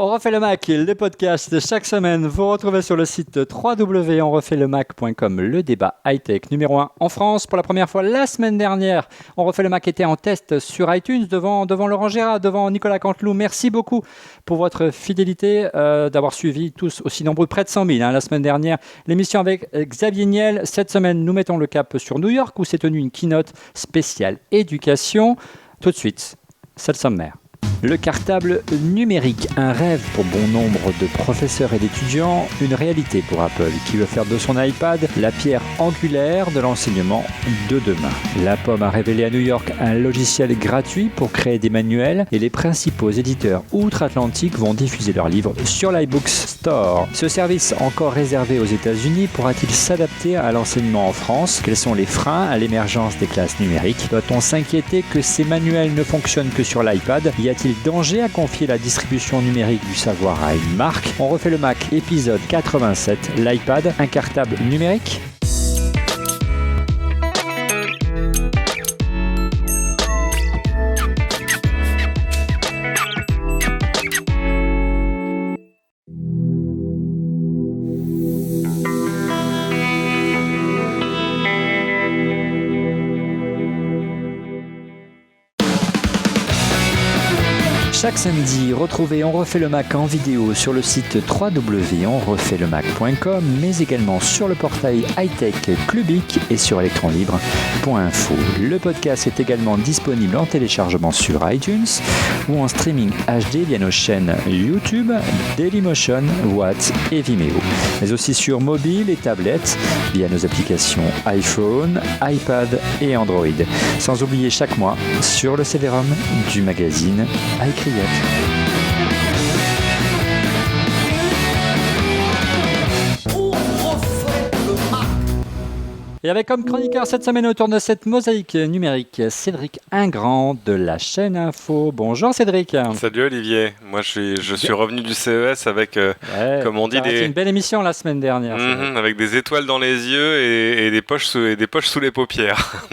On refait le Mac, le podcast de chaque semaine. Vous retrouvez sur le site www.onrefaitlemacom le débat high-tech numéro 1 en France. Pour la première fois la semaine dernière, On refait le Mac était en test sur iTunes devant Laurent Gérard, devant Nicolas Canteloup. Merci beaucoup pour votre fidélité, d'avoir suivi tous aussi nombreux, près de 100 000 la semaine dernière. L'émission avec Xavier Niel. Cette semaine, nous mettons le cap sur New York où s'est tenue une keynote spéciale éducation. Tout de suite, c'est le sommaire. Le cartable numérique, un rêve pour bon nombre de professeurs et d'étudiants, une réalité pour Apple qui veut faire de son iPad la pierre angulaire de l'enseignement de demain. La Pomme a révélé à New York un logiciel gratuit pour créer des manuels et les principaux éditeurs outre-Atlantique vont diffuser leurs livres sur l'iBooks Store. Ce service, encore réservé aux États-Unis, pourra-t-il s'adapter à l'enseignement en France? Quels sont les freins à l'émergence des classes numériques? Doit-on s'inquiéter que ces manuels ne fonctionnent que sur l'iPad? Y a-t-il danger à confier la distribution numérique du savoir à une marque? On refait le Mac, épisode 87, l'iPad, un cartable numérique? Chaque samedi, retrouvez On refait le Mac en vidéo sur le site www.onrefaitlemacom, mais également sur le portail high-tech Clubic et sur electronlibre.info. Le podcast est également disponible en téléchargement sur iTunes ou en streaming HD via nos chaînes YouTube, Dailymotion, Watt et Vimeo, mais aussi sur mobile et tablette via nos applications iPhone, iPad et Android. Sans oublier chaque mois sur le CD-ROM du magazine iCreate. Et avec comme chroniqueur cette semaine autour de cette mosaïque numérique, Cédric Ingrand de la chaîne Info. Bonjour Cédric. Salut Olivier, moi je suis revenu du CES avec, comme on dit, une belle émission la semaine dernière. Avec des étoiles dans les yeux et des poches sous les paupières.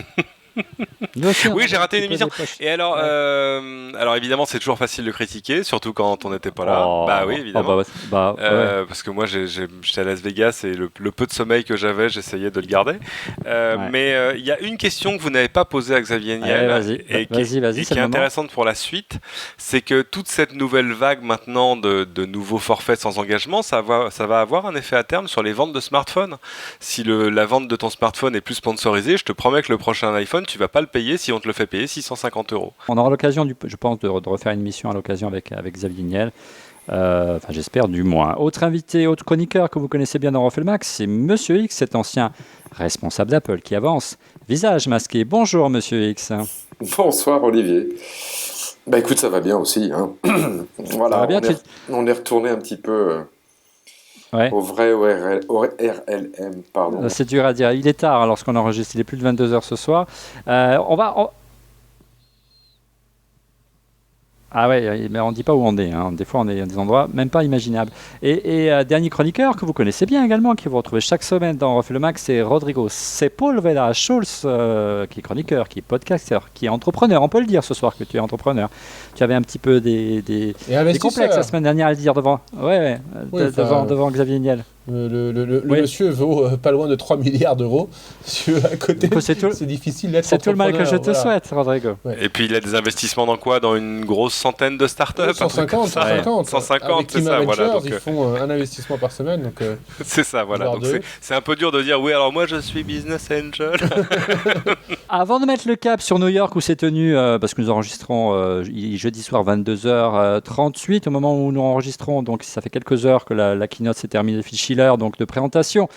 Oui, j'ai raté une émission. Et alors, alors évidemment, c'est toujours facile de critiquer, surtout quand on n'était pas là. Bah oui, évidemment. Parce que moi, j'étais à Las Vegas et le peu de sommeil que j'avais, j'essayais de le garder. Mais il y a une question que vous n'avez pas posée à Xavier Niel et qui est intéressante pour la suite, c'est que toute cette nouvelle vague maintenant de nouveaux forfaits sans engagement, ça va avoir un effet à terme sur les ventes de smartphones. Si la vente de ton smartphone est plus sponsorisée, je te promets que le prochain iPhone, tu vas pas le payer si on te le fait payer 650 €. On aura l'occasion, je pense, de refaire une émission à l'occasion avec Xavier Niel. Enfin, j'espère du moins. Autre invité, autre chroniqueur que vous connaissez bien dans Refait le Mac, c'est Monsieur X, cet ancien responsable d'Apple qui avance, visage masqué. Bonjour Monsieur X. Bonsoir Olivier. Bah écoute, ça va bien aussi. Hein. Voilà, bien, on est retourné un petit peu au vrai RLM, pardon. C'est dur à dire. Il est tard lorsqu'on enregistre. Il est plus de 22h ce soir. Ah ouais, mais on ne dit pas où on est. Hein. Des fois, on est à des endroits même pas imaginables. Et dernier chroniqueur que vous connaissez bien également, qui vous retrouvez chaque semaine dans Refait le Mac, c'est Rodrigo Sepulveda Schulz, qui est chroniqueur, qui est podcasteur, qui est entrepreneur. On peut le dire ce soir que tu es entrepreneur. Tu avais un petit peu des complexes la semaine dernière à le dire devant Xavier Niel. Le monsieur vaut pas loin de 3 milliards d'euros. À côté, c'est difficile d'être C'est tout le mal que je te souhaite, Rodrigo. Ouais. Et puis il a des investissements dans quoi? Dans une grosse centaine de startups? 150, c'est ça. Voilà, donc, ils font un investissement par semaine. Donc, c'est ça, voilà. Donc c'est un peu dur de dire, oui, alors moi je suis business angel. Avant de mettre le cap sur New York où c'est tenu, parce que nous enregistrons jeudi soir 22h38, au moment où nous enregistrons, donc ça fait quelques heures que la keynote s'est terminée, donc de présentation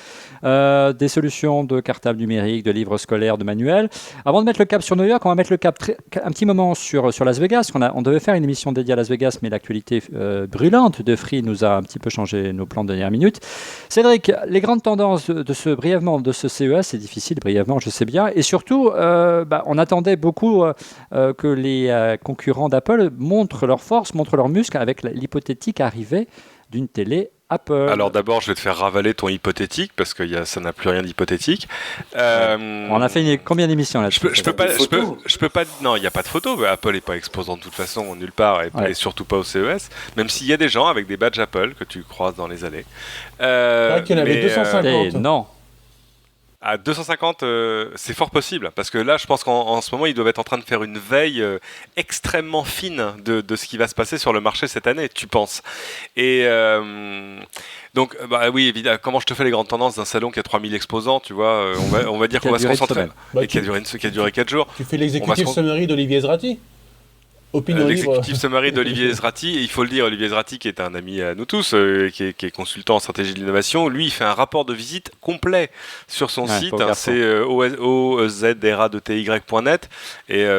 des solutions de cartables numériques, de livres scolaires, de manuels. Avant de mettre le cap sur New York, on va mettre le cap un petit moment sur Las Vegas. On devait faire une émission dédiée à Las Vegas, mais l'actualité brûlante de Free nous a un petit peu changé nos plans de dernière minute. Cédric, les grandes tendances de ce CES, c'est difficile, brièvement, je sais bien, et surtout, on attendait beaucoup que les concurrents d'Apple montrent leur force, montrent leurs muscles avec l'hypothétique arrivée d'une télé Apple. Alors d'abord, je vais te faire ravaler ton hypothétique parce que ça n'a plus rien d'hypothétique. On a fait combien d'émissions là? Je peux pas. Non, il n'y a pas de photo. Apple n'est pas exposant de toute façon nulle part et surtout pas au CES. Même s'il y a des gens avec des badges Apple que tu croises dans les allées. C'est vrai qu'il y en avait 250. Non. À 250, c'est fort possible, parce que là, je pense qu'en ce moment, ils doivent être en train de faire une veille extrêmement fine de ce qui va se passer sur le marché cette année, tu penses. Et donc, oui, évidemment, comment je te fais les grandes tendances d'un salon qui a 3000 exposants, tu vois, on va dire qu'on va se concentrer. Et qui a duré 4 jours. Tu fais l'exécutif summary d'Olivier Ezrati. L'exécutif summary d'Olivier Ezrati, et il faut le dire, Olivier Ezrati qui est un ami à nous tous, qui est consultant en stratégie de l'innovation, lui il fait un rapport de visite complet sur son site, c'est ozra2ty.net,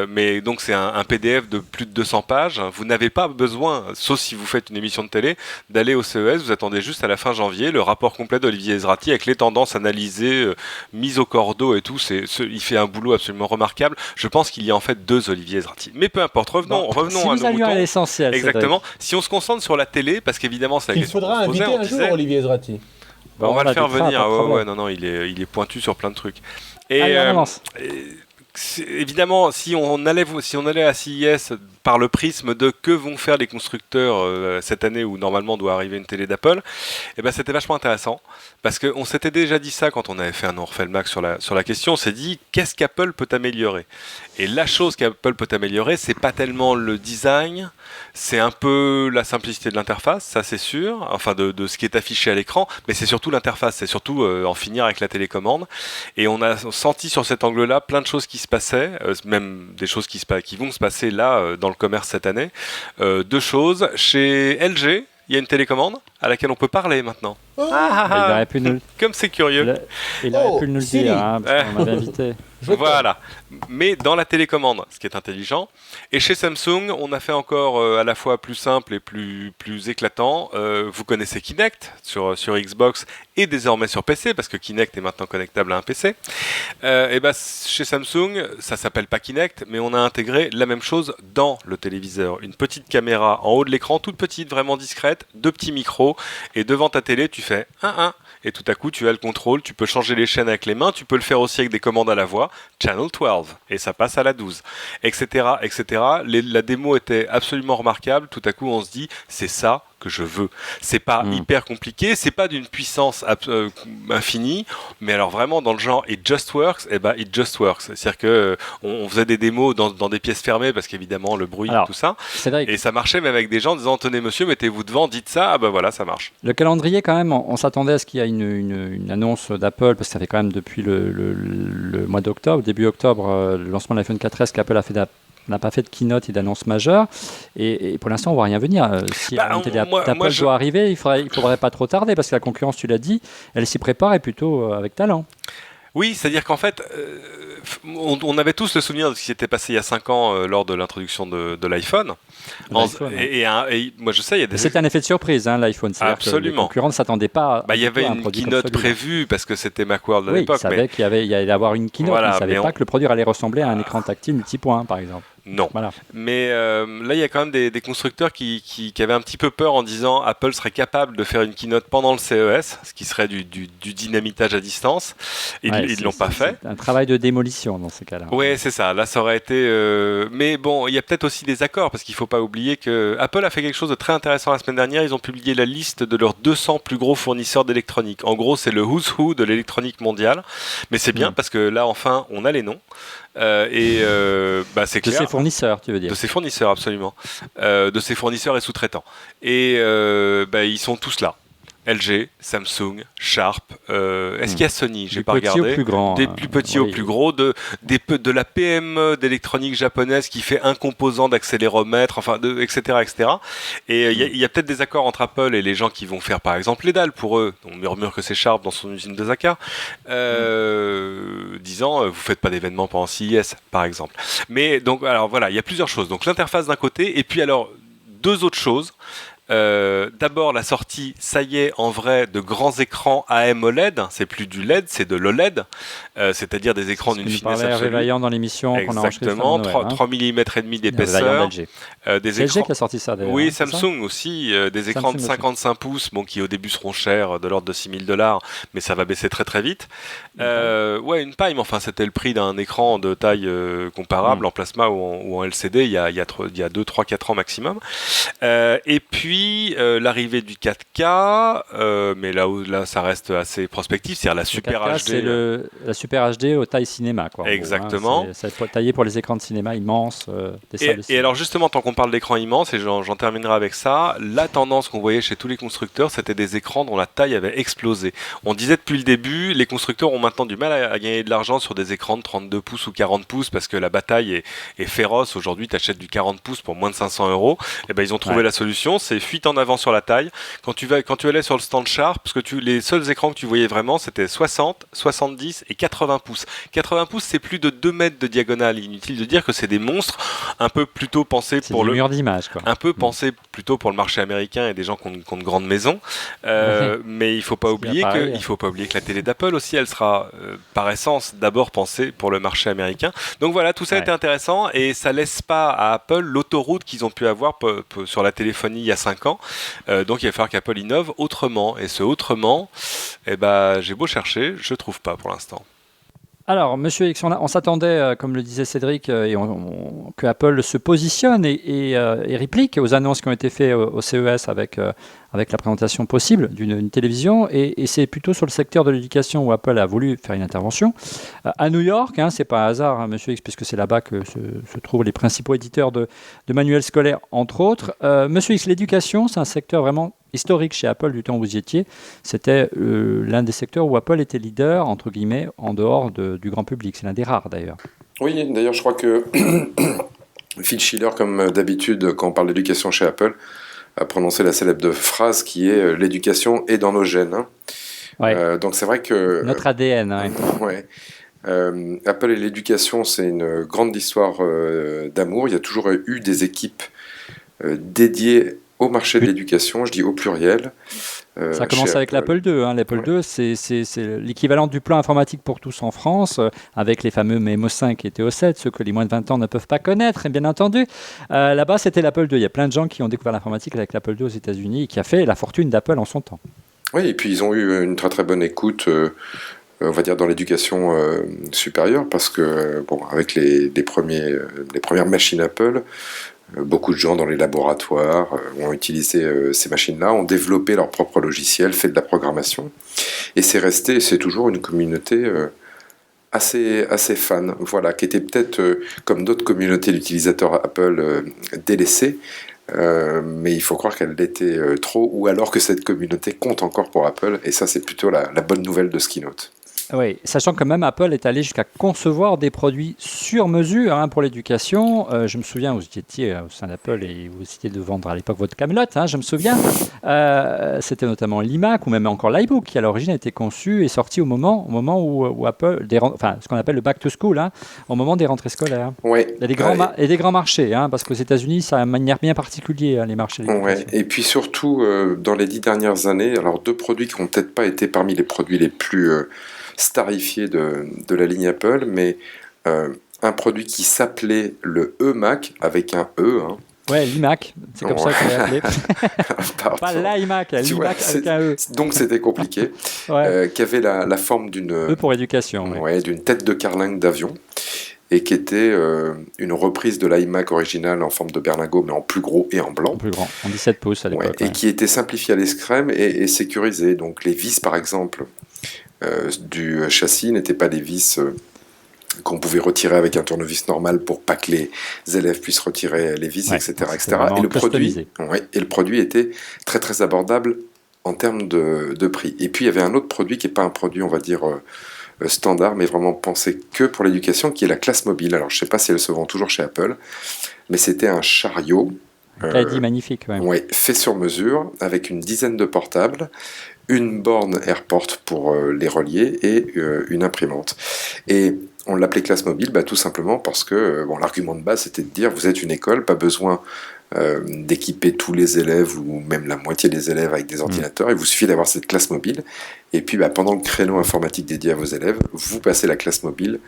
mais donc c'est un PDF de plus de 200 pages, vous n'avez pas besoin, sauf si vous faites une émission de télé, d'aller au CES, vous attendez juste à la fin janvier, le rapport complet d'Olivier Ezrati avec les tendances analysées, mises au cordeau et tout, il fait un boulot absolument remarquable, je pense qu'il y a en fait 2 Olivier Ezrati, mais peu importe, revenons si à nos moutons. À l'essentiel. Exactement. Si on se concentre sur la télé, parce qu'évidemment, c'est la question. Il faudra inviter un jour Olivier Ezrati. On va le faire venir. Non, il est pointu sur plein de trucs. Et évidemment, si on allait à CES par le prisme de que vont faire les constructeurs cette année où normalement doit arriver une télé d'Apple, c'était vachement intéressant parce qu'on s'était déjà dit ça quand on avait fait un On refait le Mac sur la question, on s'est dit qu'est-ce qu'Apple peut améliorer, et la chose qu'Apple peut améliorer, c'est pas tellement le design, c'est un peu la simplicité de l'interface, ça c'est sûr, enfin de ce qui est affiché à l'écran, mais c'est surtout l'interface, c'est surtout en finir avec la télécommande, et on a senti sur cet angle-là plein de choses qui se passaient, même des choses qui vont se passer là dans le commerce cette année. 2 choses, chez LG, il y a une télécommande à laquelle on peut parler maintenant. Il aurait pu Comme c'est curieux. Il aurait pu nous le dire, parce qu'on m'avait invité. Voilà, mais dans la télécommande, ce qui est intelligent. Et chez Samsung, on a fait encore à la fois plus simple et plus éclatant. Vous connaissez Kinect sur Xbox et désormais sur PC, parce que Kinect est maintenant connectable à un PC. Chez Samsung, ça s'appelle pas Kinect, mais on a intégré la même chose dans le téléviseur. Une petite caméra en haut de l'écran, toute petite, vraiment discrète, 2 petits micros, et devant ta télé, tu fais 1-1. Et tout à coup, tu as le contrôle, tu peux changer les chaînes avec les mains, tu peux le faire aussi avec des commandes à la voix, Channel 12, et ça passe à la 12, etc. etc. La démo était absolument remarquable, tout à coup on se dit, c'est ça que je veux. C'est pas hyper compliqué, c'est pas d'une puissance infinie, mais alors vraiment dans le genre it just works, it just works. C'est-à-dire que on faisait des démos dans des pièces fermées parce qu'évidemment le bruit et tout ça, et ça marchait même avec des gens disant tenez monsieur, mettez-vous devant, dites ça, voilà, ça marche. Le calendrier quand même, on s'attendait à ce qu'il y ait une annonce d'Apple, parce que ça fait quand même depuis le mois d'octobre, début octobre, le lancement de l'iPhone 4S qu'Apple n'a pas fait de keynote et d'annonce majeure, et pour l'instant on ne voit rien venir. Si une télé d'Apple doit arriver, il ne faudrait pas trop tarder, parce que la concurrence, tu l'as dit, elle s'y prépare, et plutôt avec talent. Oui, c'est-à-dire qu'en fait, on avait tous le souvenir de ce qui s'était passé il y a 5 ans lors de l'introduction de l'iPhone. Et moi je sais, il y a des... C'est un effet de surprise, l'iPhone. Absolument. Que les concurrents ne s'attendaient pas. Il y avait une keynote prévue parce que c'était Macworld à l'époque. Ils savaient qu'il y allait avoir une keynote, mais ils ne savaient pas que le produit allait ressembler à un écran tactile multipoint, par exemple. Non. Voilà. Mais là, il y a quand même des constructeurs qui avaient un petit peu peur en disant Apple serait capable de faire une keynote pendant le CES, ce qui serait du dynamitage à distance. Ils ne l'ont pas fait. C'est un travail de démolition dans ces cas-là. Oui, c'est ça. Là, ça aurait été... Mais bon, il y a peut-être aussi des accords, parce qu'il ne faut pas oublier que Apple a fait quelque chose de très intéressant la semaine dernière. Ils ont publié la liste de leurs 200 plus gros fournisseurs d'électronique. En gros, c'est le who's who de l'électronique mondiale. Mais c'est bien, parce que là, enfin, on a les noms. C'est clair. De ses fournisseurs, tu veux dire. De ses fournisseurs, absolument. De ses fournisseurs et sous-traitants. Et ils sont tous là. LG, Samsung, Sharp, est-ce qu'il y a Sony? J'ai pas regardé. Des plus grands. Des plus petits au plus gros, de la PME d'électronique japonaise qui fait un composant d'accéléromètre, etc., etc. Et il y a peut-être des accords entre Apple et les gens qui vont faire par exemple les dalles pour eux. On murmure que c'est Sharp dans son usine de Zaka, disant vous faites pas d'événements pendant CES par exemple. Mais donc alors voilà, il y a plusieurs choses. Donc l'interface d'un côté et puis alors 2 autres choses. d'abord la sortie, ça y est, en vrai, de grands écrans AMOLED. C'est plus du LED, c'est de l'OLED, c'est-à-dire des écrans d'une finesse absolue. Vaillant dans l'émission. Exactement, 3 mm et demi d'épaisseur. C'est LG qui a sorti ça d'ailleurs. Oui, Samsung aussi, des écrans de 55 pouces, qui au début seront chers, de l'ordre de $6,000, mais ça va baisser très très vite. Une Palm, enfin c'était le prix d'un écran de taille comparable en plasma ou en LCD il y a 2, 3, 4 ans maximum. Et puis l'arrivée du 4K, mais là ça reste assez prospectif, c'est-à-dire la Super 4K, HD. C'est la Super HD aux tailles cinéma, quoi. Exactement. Ça va être taillé pour les écrans de cinéma immenses. Et alors justement, tant qu'on parle d'écran immense, et j'en terminerai avec ça, la tendance qu'on voyait chez tous les constructeurs, c'était des écrans dont la taille avait explosé. On disait depuis le début, les constructeurs ont maintenant du mal à gagner de l'argent sur des écrans de 32 pouces ou 40 pouces parce que la bataille est féroce. Aujourd'hui, tu achètes du 40 pouces pour moins de 500 €. Et ben ils ont trouvé la solution, c'est fuite en avant sur la taille. Quand tu allais sur le stand Sharp, parce que les seuls écrans que tu voyais vraiment, c'était 60, 70 et 80 pouces. 80 pouces, c'est plus de 2 mètres de diagonale. Inutile de dire que c'est des monstres un peu plutôt pensés pour le mur d'image, quoi. Un peu pensés plutôt pour le marché américain et des gens qui ont de grandes maisons. Mais il faut pas oublier que la télé d'Apple aussi, elle sera par essence d'abord pensée pour le marché américain. Donc voilà, tout ça était intéressant et ça laisse pas à Apple l'autoroute qu'ils ont pu avoir sur la téléphonie il y a 5 ans. Donc il va falloir qu'Apple innove autrement. Et ce autrement, j'ai beau chercher, je trouve pas pour l'instant. Alors, Monsieur X, on s'attendait, comme le disait Cédric, que Apple se positionne et réplique aux annonces qui ont été faites au CES avec la présentation possible d'une télévision. Et c'est plutôt sur le secteur de l'éducation où Apple a voulu faire une intervention. À New York, c'est pas un hasard, Monsieur X, puisque c'est là-bas que se trouvent les principaux éditeurs de manuels scolaires, entre autres. Monsieur X, l'éducation, c'est un secteur vraiment historique chez Apple du temps où vous y étiez. C'était l'un des secteurs où Apple était leader, entre guillemets, en dehors du grand public. C'est l'un des rares, d'ailleurs. Oui, d'ailleurs, je crois que Phil Schiller, comme d'habitude, quand on parle d'éducation chez Apple, a prononcé la célèbre phrase qui est « l'éducation est dans nos gènes ». Donc c'est vrai que... Notre ADN. Apple et l'éducation, c'est une grande histoire d'amour. Il y a toujours eu des équipes dédiées au marché de l'éducation, je dis au pluriel. Ça commence avec l'Apple II. L'Apple II, c'est l'équivalent du plan informatique pour tous en France, avec les fameux Memo 5 et TO7, ceux que les moins de 20 ans ne peuvent pas connaître, bien entendu. Là-bas, c'était l'Apple II. Il y a plein de gens qui ont découvert l'informatique avec l'Apple II aux États-Unis et qui a fait la fortune d'Apple en son temps. Oui, et puis ils ont eu une très très bonne écoute, on va dire, dans l'éducation supérieure, parce que, avec les premières machines Apple, beaucoup de gens dans les laboratoires ont utilisé ces machines-là, ont développé leur propre logiciel, fait de la programmation. Et c'est toujours une communauté assez fan, qui était peut-être, comme d'autres communautés d'utilisateurs Apple, délaissée. Mais il faut croire qu'elle l'était trop, ou alors que cette communauté compte encore pour Apple. Et ça, c'est plutôt la bonne nouvelle de ce keynote. Oui, sachant que même Apple est allé jusqu'à concevoir des produits sur mesure pour l'éducation. Je me souviens, vous étiez au sein d'Apple et vous étiez de vendre à l'époque votre Camelot, je me souviens. C'était notamment l'iMac ou même encore l'iBook qui à l'origine a été conçu et sorti au moment où Apple, ce qu'on appelle le back to school, au moment des rentrées scolaires. Oui. Et des grands marchés, parce qu'aux États-Unis, ça a une manière bien particulière, les marchés de l'éducation. Et puis surtout, dans les 10 dernières années, alors 2 produits qui n'ont peut-être pas été parmi les produits les plus starifié de la ligne Apple, mais un produit qui s'appelait le e-Mac avec un E. Ouais, l'iMac, c'est comme ça qu'on l'a appelé. Pas l'iMac, l'iMac avec un E. Donc c'était compliqué. Qui avait la forme d'une... E pour éducation. D'une tête de carlingue d'avion, et qui était une reprise de l'iMac original en forme de berlingot, mais en plus gros et en blanc. En plus grand, en 17 pouces à l'époque. Et qui était simplifié à l'escrème et sécurisé. Donc les vis, par exemple, du châssis n'étaient pas des vis qu'on pouvait retirer avec un tournevis normal pour pas que les élèves puissent retirer les vis, etc. Et le produit était très très abordable en termes de prix. Et puis il y avait un autre produit qui n'est pas un produit, on va dire, standard, mais vraiment pensé que pour l'éducation, qui est la classe mobile. Alors je ne sais pas si elle se vend toujours chez Apple, mais c'était un chariot magnifique, fait sur mesure, avec une dizaine de portables, une borne AirPort pour les relier et une imprimante. Et on l'appelait classe mobile, tout simplement parce que l'argument de base c'était de dire vous êtes une école, pas besoin d'équiper tous les élèves ou même la moitié des élèves avec des ordinateurs, il vous suffit d'avoir cette classe mobile et puis pendant le créneau informatique dédié à vos élèves, vous passez la classe mobile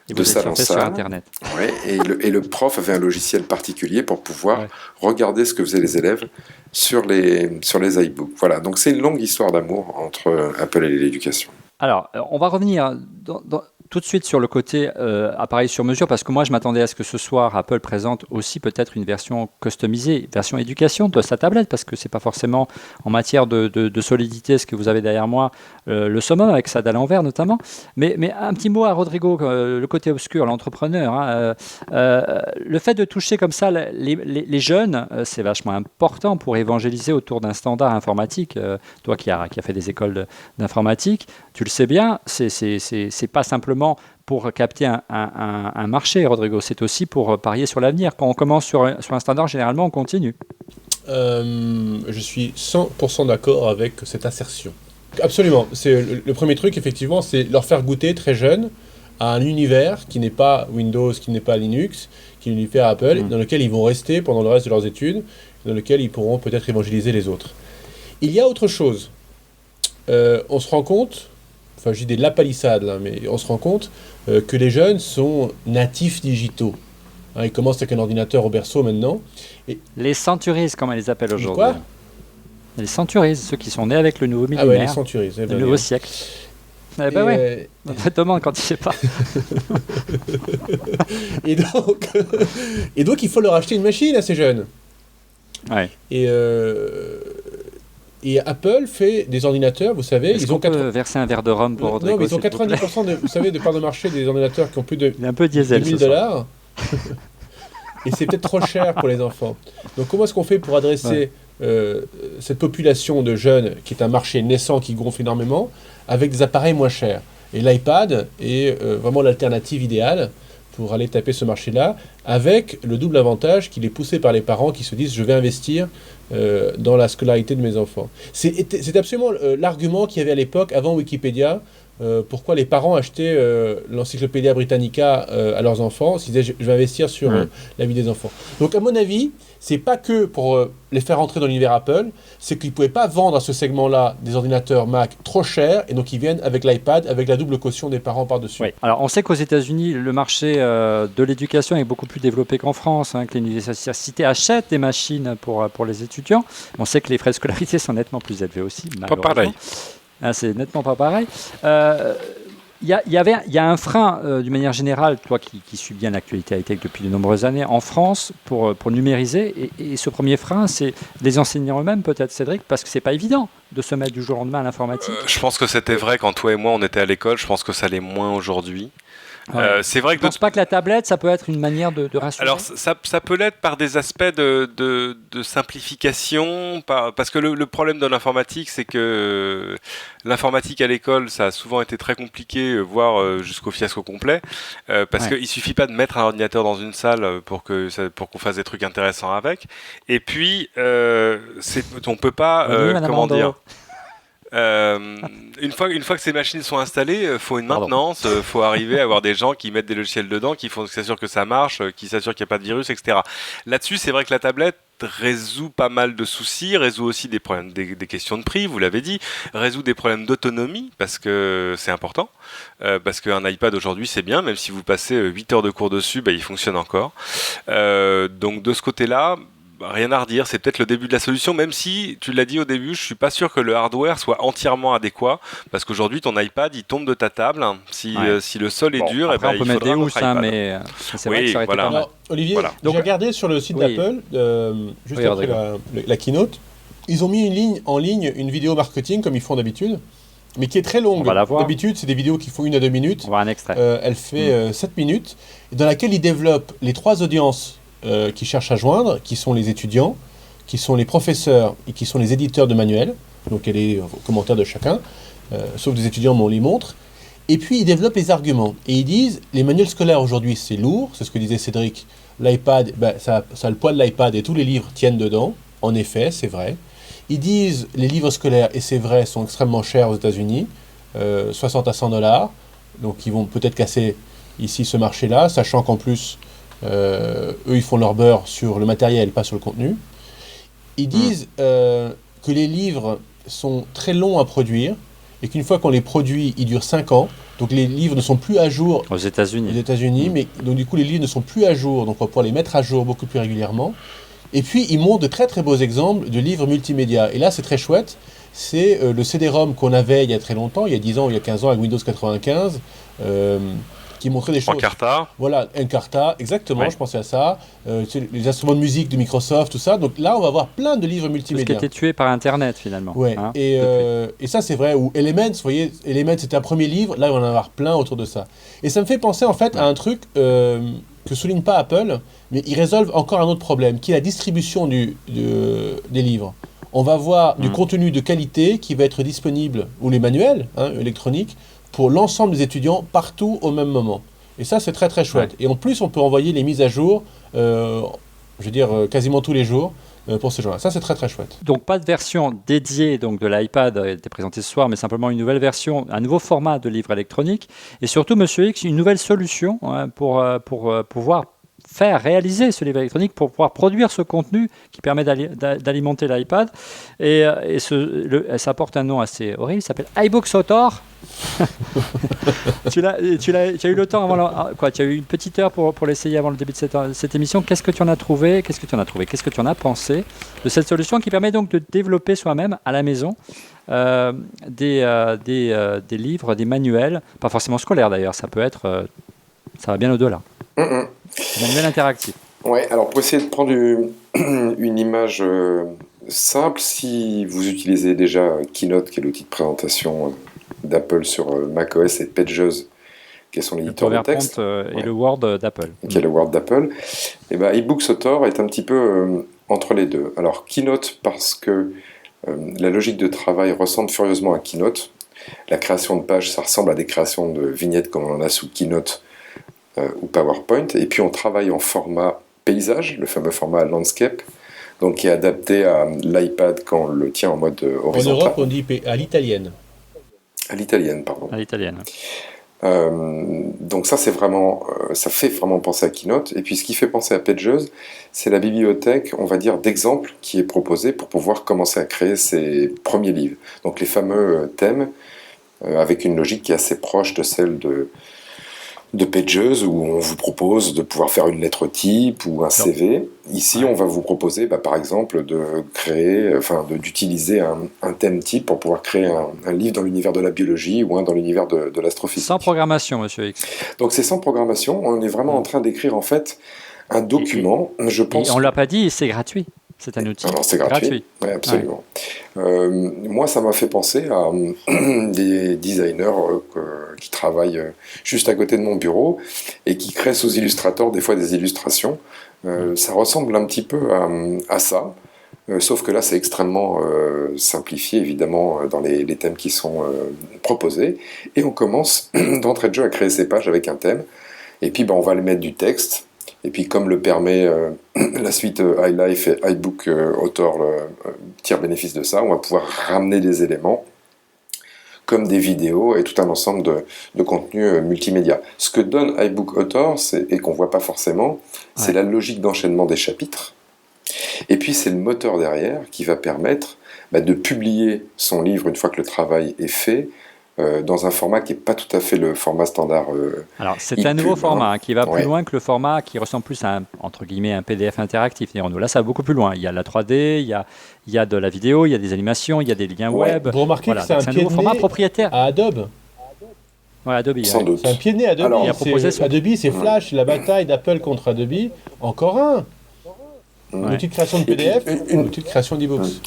de salle en salle. Sur Internet. Ouais, et le prof avait un logiciel particulier pour pouvoir regarder ce que faisaient les élèves sur les iBooks. Voilà, donc c'est une longue histoire d'amour entre Apple et l'éducation. Alors, on va revenir tout de suite sur le côté appareil sur mesure, parce que moi je m'attendais à ce que ce soir Apple présente aussi peut-être une version customisée, version éducation de sa tablette, parce que c'est pas forcément en matière de solidité ce que vous avez derrière moi, le summum avec sa dalle en verre notamment. Mais un petit mot à Rodrigo, le côté obscur, l'entrepreneur. Le fait de toucher comme ça les jeunes, c'est vachement important pour évangéliser autour d'un standard informatique. Toi qui as fait des écoles d'informatique, tu le sais bien, c'est pas simplement pour capter un marché, Rodrigo, c'est aussi pour parier sur l'avenir. Quand on commence sur un standard, généralement, on continue. Je suis 100% d'accord avec cette assertion. Absolument. C'est le premier truc, effectivement, c'est leur faire goûter très jeune à un univers qui n'est pas Windows, qui n'est pas Linux, qui est l'univers Apple, dans lequel ils vont rester pendant le reste de leurs études, dans lequel ils pourront peut-être évangéliser les autres. Il y a autre chose. On se rend compte... Enfin, je dis de la palissade, là, mais on se rend compte que les jeunes sont natifs digitaux. Ils commencent avec un ordinateur au berceau maintenant. Et... Les centuries, comme on les appelle aujourd'hui. Quoi ? Les centuries, ceux qui sont nés avec le nouveau millénaire. Ah ouais, les centuries. Le nouveau siècle. Eh ben ouais, on te demande quand il ne sait pas. et donc, il faut leur acheter une machine à ces jeunes. Ouais. Et Apple fait des ordinateurs, vous savez... Est-ce qu'on peut verser un verre de rhum pour Rodrigo? Non, mais ils ont 90% vous savez, de part de marché des ordinateurs qui ont plus de $1000. Et c'est peut-être trop cher pour les enfants. Donc comment est-ce qu'on fait pour adresser cette population de jeunes, qui est un marché naissant, qui gonfle énormément, avec des appareils moins chers? Et l'iPad est vraiment l'alternative idéale pour aller taper ce marché-là, avec le double avantage qu'il est poussé par les parents qui se disent « je vais investir dans la scolarité de mes enfants ». C'est absolument l'argument qu'il y avait à l'époque, avant Wikipédia, pourquoi les parents achetaient l'Encyclopédia Britannica à leurs enfants, s'ils disaient « je vais investir sur la vie des enfants ». Donc à mon avis, c'est pas que pour les faire entrer dans l'univers Apple, c'est qu'ils ne pouvaient pas vendre à ce segment-là des ordinateurs Mac trop chers, et donc ils viennent avec l'iPad, avec la double caution des parents par-dessus. Oui. Alors on sait qu'aux États-Unis, le marché de l'éducation est beaucoup plus développé qu'en France, que les universités achètent des machines pour les étudiants. On sait que les frais de scolarité sont nettement plus élevés aussi. Pas pareil. C'est nettement pas pareil. Il y a un frein, d'une manière générale, toi qui suis bien l'actualité high-tech depuis de nombreuses années, en France, pour numériser. Et ce premier frein, c'est les enseignants eux-mêmes, peut-être, Cédric, parce que c'est pas évident de se mettre du jour au lendemain à l'informatique. Je pense que c'était vrai quand toi et moi, on était à l'école. Je pense que ça l'est moins aujourd'hui. C'est vrai que je ne pense pas que la tablette, ça peut être une manière de rassurer. Alors, ça peut l'être par des aspects de simplification, parce que le problème de l'informatique, c'est que l'informatique à l'école, ça a souvent été très compliqué, voire jusqu'au fiasco complet, parce qu'il ne suffit pas de mettre un ordinateur dans une salle pour qu'on fasse des trucs intéressants avec. Et puis, on ne peut pas... comment dire une fois que ces machines sont installées, faut une maintenance, faut arriver à avoir des gens qui mettent des logiciels dedans, qui s'assurent que ça marche, qui s'assurent qu'il n'y a pas de virus, etc. Là-dessus, c'est vrai que la tablette résout pas mal de soucis, résout aussi des problèmes, des questions de prix, vous l'avez dit, résout des problèmes d'autonomie, parce que c'est important, parce qu'un iPad aujourd'hui c'est bien, même si vous passez 8 heures de cours dessus, il fonctionne encore. Donc de ce côté-là, rien à redire, c'est peut-être le début de la solution, même si, tu l'as dit au début, je suis pas sûr que le hardware soit entièrement adéquat, parce qu'aujourd'hui ton iPad il tombe de ta table, si le sol est dur, après, il faudra un autre iPad. Mais c'est vrai que ça aurait été pas mal. Alors, Olivier, j'ai regardé sur le site d'Apple, juste après la keynote, ils ont mis en ligne une vidéo marketing comme ils font d'habitude, mais qui est très longue. D'habitude, c'est des vidéos qui font 1 à 2 minutes. On va un extrait. Elle fait 7 minutes, dans laquelle ils développent les 3 audiences qui cherchent à joindre, qui sont les étudiants, qui sont les professeurs et qui sont les éditeurs de manuels. Donc il y a les commentaires de chacun, sauf des étudiants, mais on les montre. Et puis ils développent les arguments. Et ils disent, les manuels scolaires aujourd'hui c'est lourd, c'est ce que disait Cédric, l'iPad, ça a le poids de l'iPad et tous les livres tiennent dedans. En effet, c'est vrai. Ils disent, les livres scolaires, et c'est vrai, sont extrêmement chers aux États-Unis, 60 à $100, donc ils vont peut-être casser ici ce marché-là, sachant qu'en plus, eux, ils font leur beurre sur le matériel, pas sur le contenu. Ils disent que les livres sont très longs à produire et qu'une fois qu'on les produit, ils durent 5 ans. Donc les livres ne sont plus à jour aux États-Unis. Mais donc du coup les livres ne sont plus à jour, donc on va pouvoir les mettre à jour beaucoup plus régulièrement. Et puis ils montrent de très très beaux exemples de livres multimédia. Et là c'est très chouette, c'est le CD-ROM qu'on avait il y a très longtemps, il y a 10 ans, il y a 15 ans avec Windows 95, qui montrait des choses. Encarta. Voilà, Encarta, exactement, ouais. Je pensais à ça. Les instruments de musique de Microsoft, tout ça. Donc là, on va avoir plein de livres multimédia. Tout ce qui était tué par Internet, finalement. Ouais. Hein, et ça, c'est vrai. Ou Elements, vous voyez, Elements, c'était un premier livre. Là, on va en avoir plein autour de ça. Et ça me fait penser, en fait, à un truc que souligne pas Apple, mais ils résolvent encore un autre problème, qui est la distribution des livres. On va avoir du contenu de qualité qui va être disponible, ou les manuels électroniques, pour l'ensemble des étudiants partout au même moment. Et ça, c'est très très chouette. Ouais. Et en plus, on peut envoyer les mises à jour, quasiment tous les jours pour ces gens-là. Ça, c'est très très chouette. Donc, pas de version dédiée donc, de l'iPad a été présentée ce soir, mais simplement une nouvelle version, un nouveau format de livre électronique. Et surtout, Monsieur X, une nouvelle solution pour pouvoir réaliser ce livre électronique, pour pouvoir produire ce contenu qui permet d'alimenter l'iPad. Et ça porte un nom assez horrible, il s'appelle iBooks Author. tu as eu le temps tu as eu une petite heure pour l'essayer avant le début de cette émission. Qu'est-ce que tu en as trouvé? Qu'est-ce que tu en as pensé de cette solution qui permet donc de développer soi-même à la maison des livres, des manuels, pas forcément scolaires d'ailleurs, ça peut être, ça va bien au-delà. Manuel interactif. Ouais, alors pour essayer de prendre une image simple, si vous utilisez déjà Keynote, qui est l'outil de présentation d'Apple sur macOS, et Pages, qui est son éditeur de texte, et le Word d'Apple. Qui est le Word d'Apple. Et ben, iBooks Author est un petit peu entre les deux. Alors Keynote, parce que la logique de travail ressemble furieusement à Keynote. La création de pages, ça ressemble à des créations de vignettes comme on en a sous Keynote ou PowerPoint. Et puis on travaille en format paysage, le fameux format landscape, donc qui est adapté à l'iPad quand on le tient en mode horizontal. En Europe, on dit à l'italienne. À l'italienne, pardon. À l'italienne. Donc ça, c'est vraiment, ça fait vraiment penser à Keynote. Et puis ce qui fait penser à Pages, c'est la bibliothèque, on va dire, d'exemples qui est proposée pour pouvoir commencer à créer ses premiers livres. Donc les fameux thèmes, avec une logique qui est assez proche de celle de Pages, où on vous propose de pouvoir faire une lettre type ou un CV. Ici, on va vous proposer, par exemple, d'utiliser un thème type pour pouvoir créer un livre dans l'univers de la biologie ou un dans l'univers de l'astrophysique. Sans programmation, Monsieur X. Donc c'est sans programmation. On est vraiment en train d'écrire en fait un document. Je pense. Et on l'a pas dit, c'est gratuit. C'est un outil. Alors, c'est gratuit. Oui, absolument. Ouais. Moi, ça m'a fait penser à des designers qui travaillent juste à côté de mon bureau et qui créent sous Illustrator des fois des illustrations. Ça ressemble un petit peu à ça, sauf que là, c'est extrêmement simplifié, évidemment, dans les thèmes qui sont proposés. Et on commence d'entrée de jeu à créer ces pages avec un thème. Et puis, on va le mettre du texte. Et puis, comme le permet la suite iLife et iBook Author tire bénéfice de ça, on va pouvoir ramener des éléments comme des vidéos et tout un ensemble de contenus multimédia. Ce que donne iBook Author, et qu'on ne voit pas forcément, c'est la logique d'enchaînement des chapitres. Et puis, c'est le moteur derrière qui va permettre de publier son livre une fois que le travail est fait, dans un format qui n'est pas tout à fait le format standard. Alors, c'est un nouveau format qui va plus loin que le format qui ressemble plus à entre guillemets, un PDF interactif. Là, ça va beaucoup plus loin. Il y a la 3D, il y a de la vidéo, il y a des animations, il y a des liens web. Vous remarquez que c'est un nouveau format propriétaire. À Adobe. Ouais, Adobe. Sans doute. C'est un pied de nez Adobe. Alors, Adobe, c'est Flash, la bataille d'Apple contre Adobe. Encore un. Un outil de création de PDF, un outil de création d'e-books.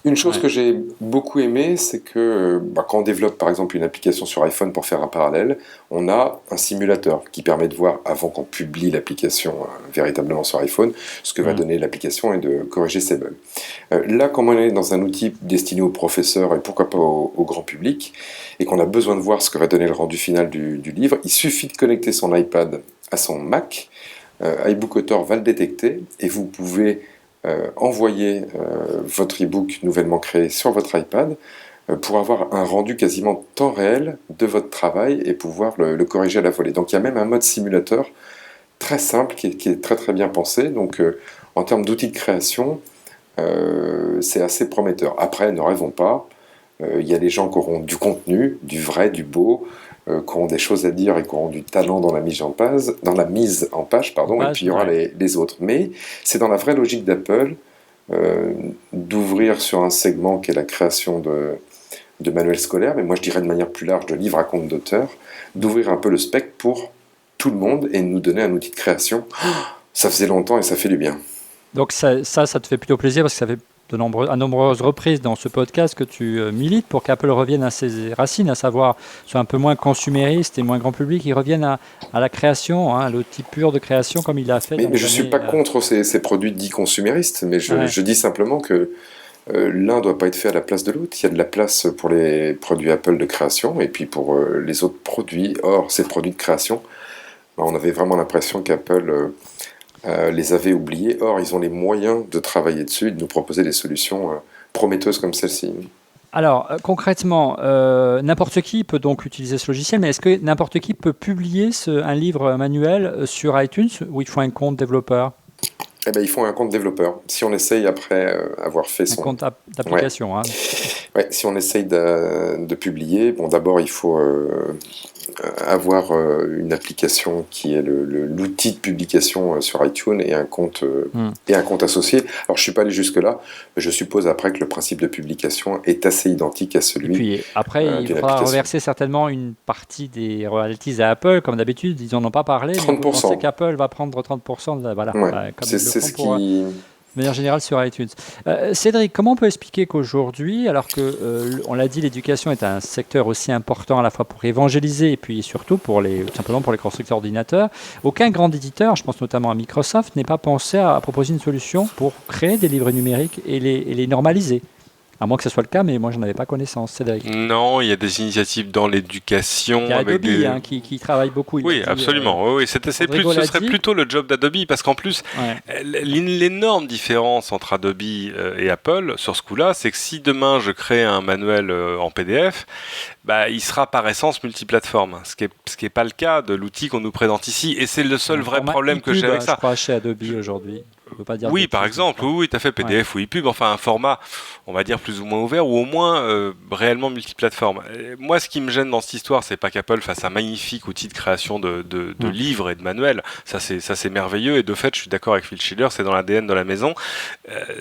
Une chose que j'ai beaucoup aimé, c'est que quand on développe par exemple une application sur iPhone pour faire un parallèle, on a un simulateur qui permet de voir, avant qu'on publie l'application véritablement sur iPhone, ce que va donner l'application et de corriger ses bugs. Là, comme on est dans un outil destiné aux professeurs et pourquoi pas au grand public, et qu'on a besoin de voir ce que va donner le rendu final du livre, il suffit de connecter son iPad à son Mac, iBook Author va le détecter, et vous pouvez envoyer votre e-book nouvellement créé sur votre iPad pour avoir un rendu quasiment temps réel de votre travail et pouvoir le corriger à la volée. Donc il y a même un mode simulateur très simple qui est très très bien pensé. Donc en termes d'outils de création, c'est assez prometteur. Après, ne rêvons pas, il y a des gens qui auront du contenu, du vrai, du beau, qui auront des choses à dire et qui auront du talent dans la mise en page, et puis il y aura les autres. Mais c'est dans la vraie logique d'Apple d'ouvrir sur un segment qui est la création de manuels scolaires, mais moi je dirais de manière plus large de livres à compte d'auteur, d'ouvrir un peu le spectre pour tout le monde et de nous donner un outil de création. Ça faisait longtemps et ça fait du bien. Donc ça te fait plutôt plaisir parce que ça fait à nombreuses reprises dans ce podcast que tu milites pour qu'Apple revienne à ses racines, à savoir soit un peu moins consumériste et moins grand public, il revienne à la création, à l'outil pur de création comme il l'a fait. Mais je ne suis pas contre ces produits dits consuméristes, mais je dis simplement que l'un ne doit pas être fait à la place de l'autre. Il y a de la place pour les produits Apple de création et puis pour les autres produits. Or, ces produits de création, on avait vraiment l'impression qu'Apple les avait oubliés. Or, ils ont les moyens de travailler dessus et de nous proposer des solutions prometteuses comme celle-ci. Alors, concrètement, n'importe qui peut donc utiliser ce logiciel, mais est-ce que n'importe qui peut publier un livre manuel sur iTunes ou il faut un compte développeur ? Eh bien, il faut un compte développeur. Si on essaye après avoir fait son... Un compte d'application. Ouais. Ouais, si on essaye de publier, d'abord, il faut avoir une application qui est l'outil de publication sur iTunes et un compte associé. Alors, je ne suis pas allé jusque-là, mais je suppose après que le principe de publication est assez identique à celui. Et puis après, il faudra reverser certainement une partie des royalties à Apple, comme d'habitude. Ils n'en ont pas parlé. 30%. Vous pensez qu'Apple va prendre 30% de voilà. Ouais, c'est ce qui... De manière générale sur iTunes. Cédric, comment on peut expliquer qu'aujourd'hui, alors que, on l'a dit, l'éducation est un secteur aussi important à la fois pour évangéliser et puis surtout simplement pour les constructeurs d'ordinateurs, aucun grand éditeur, je pense notamment à Microsoft, n'est pas pensé à proposer une solution pour créer des livres numériques et les normaliser ? À moins que ce soit le cas, mais moi, je n'en avais pas connaissance. Cédric. Non, il y a des initiatives dans l'éducation. Il y a Adobe qui travaille beaucoup. Oui, absolument. Ce serait plutôt le job d'Adobe, parce qu'en plus, l'énorme différence entre Adobe et Apple, sur ce coup-là, c'est que si demain, je crée un manuel en PDF, il sera par essence multiplateforme, ce qui est pas le cas de l'outil qu'on nous présente ici. Et c'est le seul vrai problème que j'ai avec ça. Je crois chez Adobe aujourd'hui. Pas dire par exemple, oui, tu as fait PDF ou ePub, enfin un format, on va dire, plus ou moins ouvert ou au moins réellement multiplateforme. Moi, ce qui me gêne dans cette histoire, c'est pas qu'Apple fasse un magnifique outil de création de livres et de manuels. Ça, c'est merveilleux et de fait, je suis d'accord avec Phil Schiller, c'est dans l'ADN de la maison.